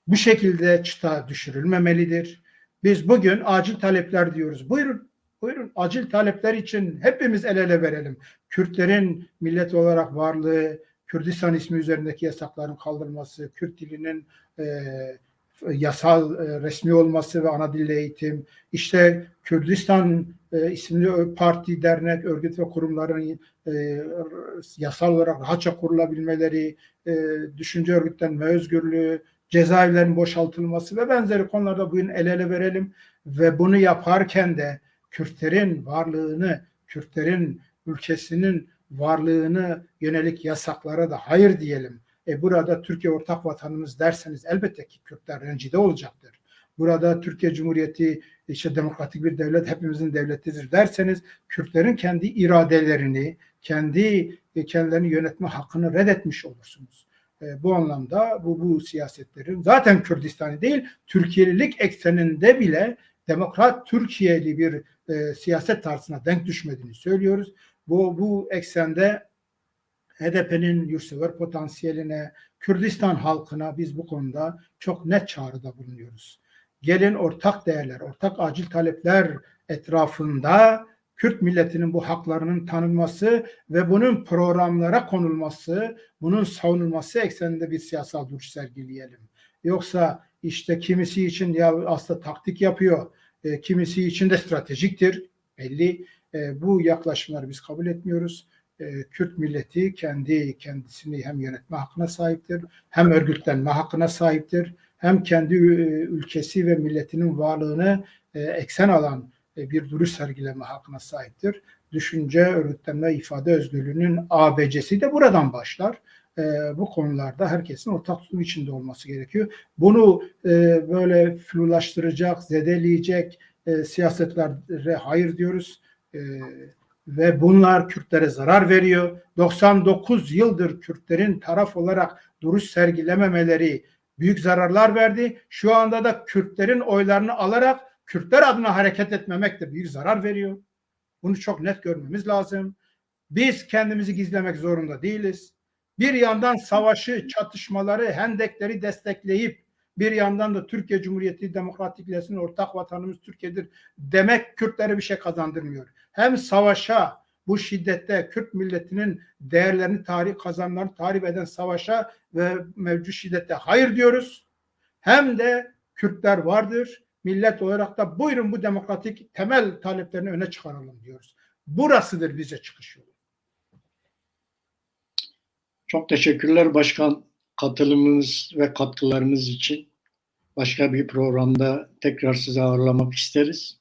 Speaker 2: Bu şekilde çıta düşürülmemelidir. Biz bugün acil talepler diyoruz. Buyurun acil talepler için hepimiz el ele verelim. Kürtlerin millet olarak varlığı, Kürdistan ismi üzerindeki yasakların kaldırılması, Kürt dilinin yasal resmi olması ve ana dille eğitim, işte Kürdistan isimli parti, dernek, örgüt ve kurumların yasal olarak rahatça kurulabilmeleri, düşünce örgütlenme özgürlüğü, cezaevlerinin boşaltılması ve benzeri konularda bugün el ele verelim ve bunu yaparken de Kürtlerin varlığını, Kürtlerin ülkesinin varlığını yönelik yasaklara da hayır diyelim. Burada Türkiye ortak vatanımız derseniz elbette ki Kürtler rencide olacaktır. Burada Türkiye Cumhuriyeti işte demokratik bir devlet, hepimizin devletidir derseniz Kürtlerin kendi iradelerini, kendilerini yönetme hakkını reddetmiş olursunuz. Bu anlamda bu siyasetlerin zaten Kürdistan'ı değil, Türkiye'lilik ekseninde bile demokrat Türkiye'li bir siyaset tarzına denk düşmediğini söylüyoruz. Bu eksende HDP'nin yurtsever potansiyeline, Kürdistan halkına biz bu konuda çok net çağrıda bulunuyoruz. Gelin ortak değerler, ortak acil talepler etrafında Kürt milletinin bu haklarının tanınması ve bunun programlara konulması, bunun savunulması ekseninde bir siyasal duruş sergileyelim. Yoksa işte kimisi için ya aslında taktik yapıyor, kimisi için de stratejiktir belli. Bu yaklaşımları biz kabul etmiyoruz. Kürt milleti kendisini hem yönetme hakkına sahiptir, hem örgütlenme hakkına sahiptir, hem kendi ülkesi ve milletinin varlığını eksen alan bir duruş sergileme hakkına sahiptir. Düşünce, örgütlenme, ifade özgürlüğünün ABC'si de buradan başlar. Bu konularda herkesin ortak tutum içinde olması gerekiyor. Bunu böyle flulaştıracak, zedeleyecek siyasetlere hayır diyoruz. Ve bunlar Kürtlere zarar veriyor. 99 yıldır Kürtlerin taraf olarak duruş sergilememeleri büyük zararlar verdi. Şu anda da Kürtlerin oylarını alarak Kürtler adına hareket etmemek de büyük zarar veriyor. Bunu çok net görmemiz lazım. Biz kendimizi gizlemek zorunda değiliz. Bir yandan savaşı, çatışmaları, hendekleri destekleyip bir yandan da Türkiye Cumhuriyeti Demokratikleşsin, ortak vatanımız Türkiye'dir demek Kürtlere bir şey kazandırmıyor. Hem savaşa, bu şiddette Kürt milletinin değerlerini kazanımlarını tahrip eden savaşa ve mevcut şiddete hayır diyoruz. Hem de Kürtler vardır. Millet olarak da buyurun bu demokratik temel taleplerini öne çıkaralım diyoruz. Burasıdır bize çıkış yolu.
Speaker 1: Çok teşekkürler başkan, katılımınız ve katkılarınız için. Başka bir programda tekrar sizi ağırlamak isteriz.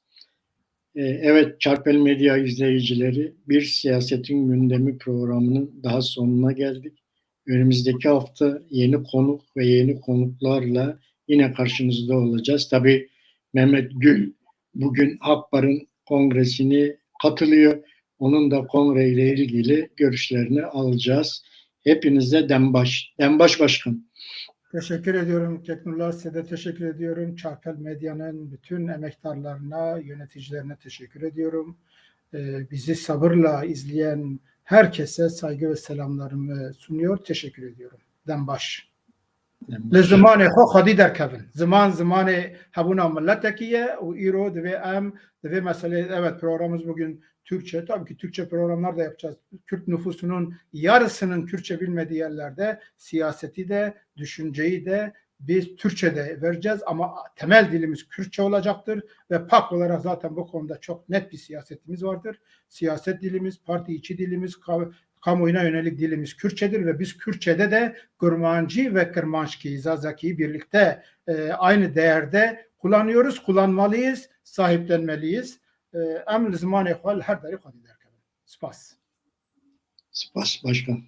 Speaker 1: Evet, Çarpel Medya izleyicileri, bir Siyasetin Gündemi programının daha sonuna geldik. Önümüzdeki hafta yeni konuk ve yeni konuklarla yine karşınızda olacağız. Tabii Mehmet Gül bugün Akbar'ın kongresine katılıyor. Onun da kongreyle ilgili görüşlerini alacağız. Hepinize Dembaş. Dembaş Başkan.
Speaker 2: Teşekkür ediyorum Ketnullah, size de teşekkür ediyorum. Çarpel Medya'nın bütün emektarlarına, yöneticilerine teşekkür ediyorum. Bizi sabırla izleyen herkese saygı ve selamlarımı sunuyor. Teşekkür ediyorum. Dembaş. لزمانê xwe xwedî derkevin. Zamanê hebûna milletekî û îro divê em divê meselê, evet programımız bugün Türkçe. Tabii ki Türkçe programlar da yapacağız. Kürt nüfusunun yarısının Kürtçe bilmediği yerlerde siyaseti de, düşünceyi de biz Türkçe'de vereceğiz ama temel dilimiz Kürtçe olacaktır ve PAK olarak zaten bu konuda çok net bir siyasetimiz vardır. Siyaset dilimiz, parti içi dilimiz, kamuoyuna yönelik dilimiz Kürtçedir ve biz Kürtçe'de de Kurmancı ve Kırmançki, Zazaki'yi birlikte aynı değerde kullanıyoruz, kullanmalıyız, sahiplenmeliyiz. Em li zimanê xwe li her derê xwedî derkevin. Spas.
Speaker 1: Spas Başkan.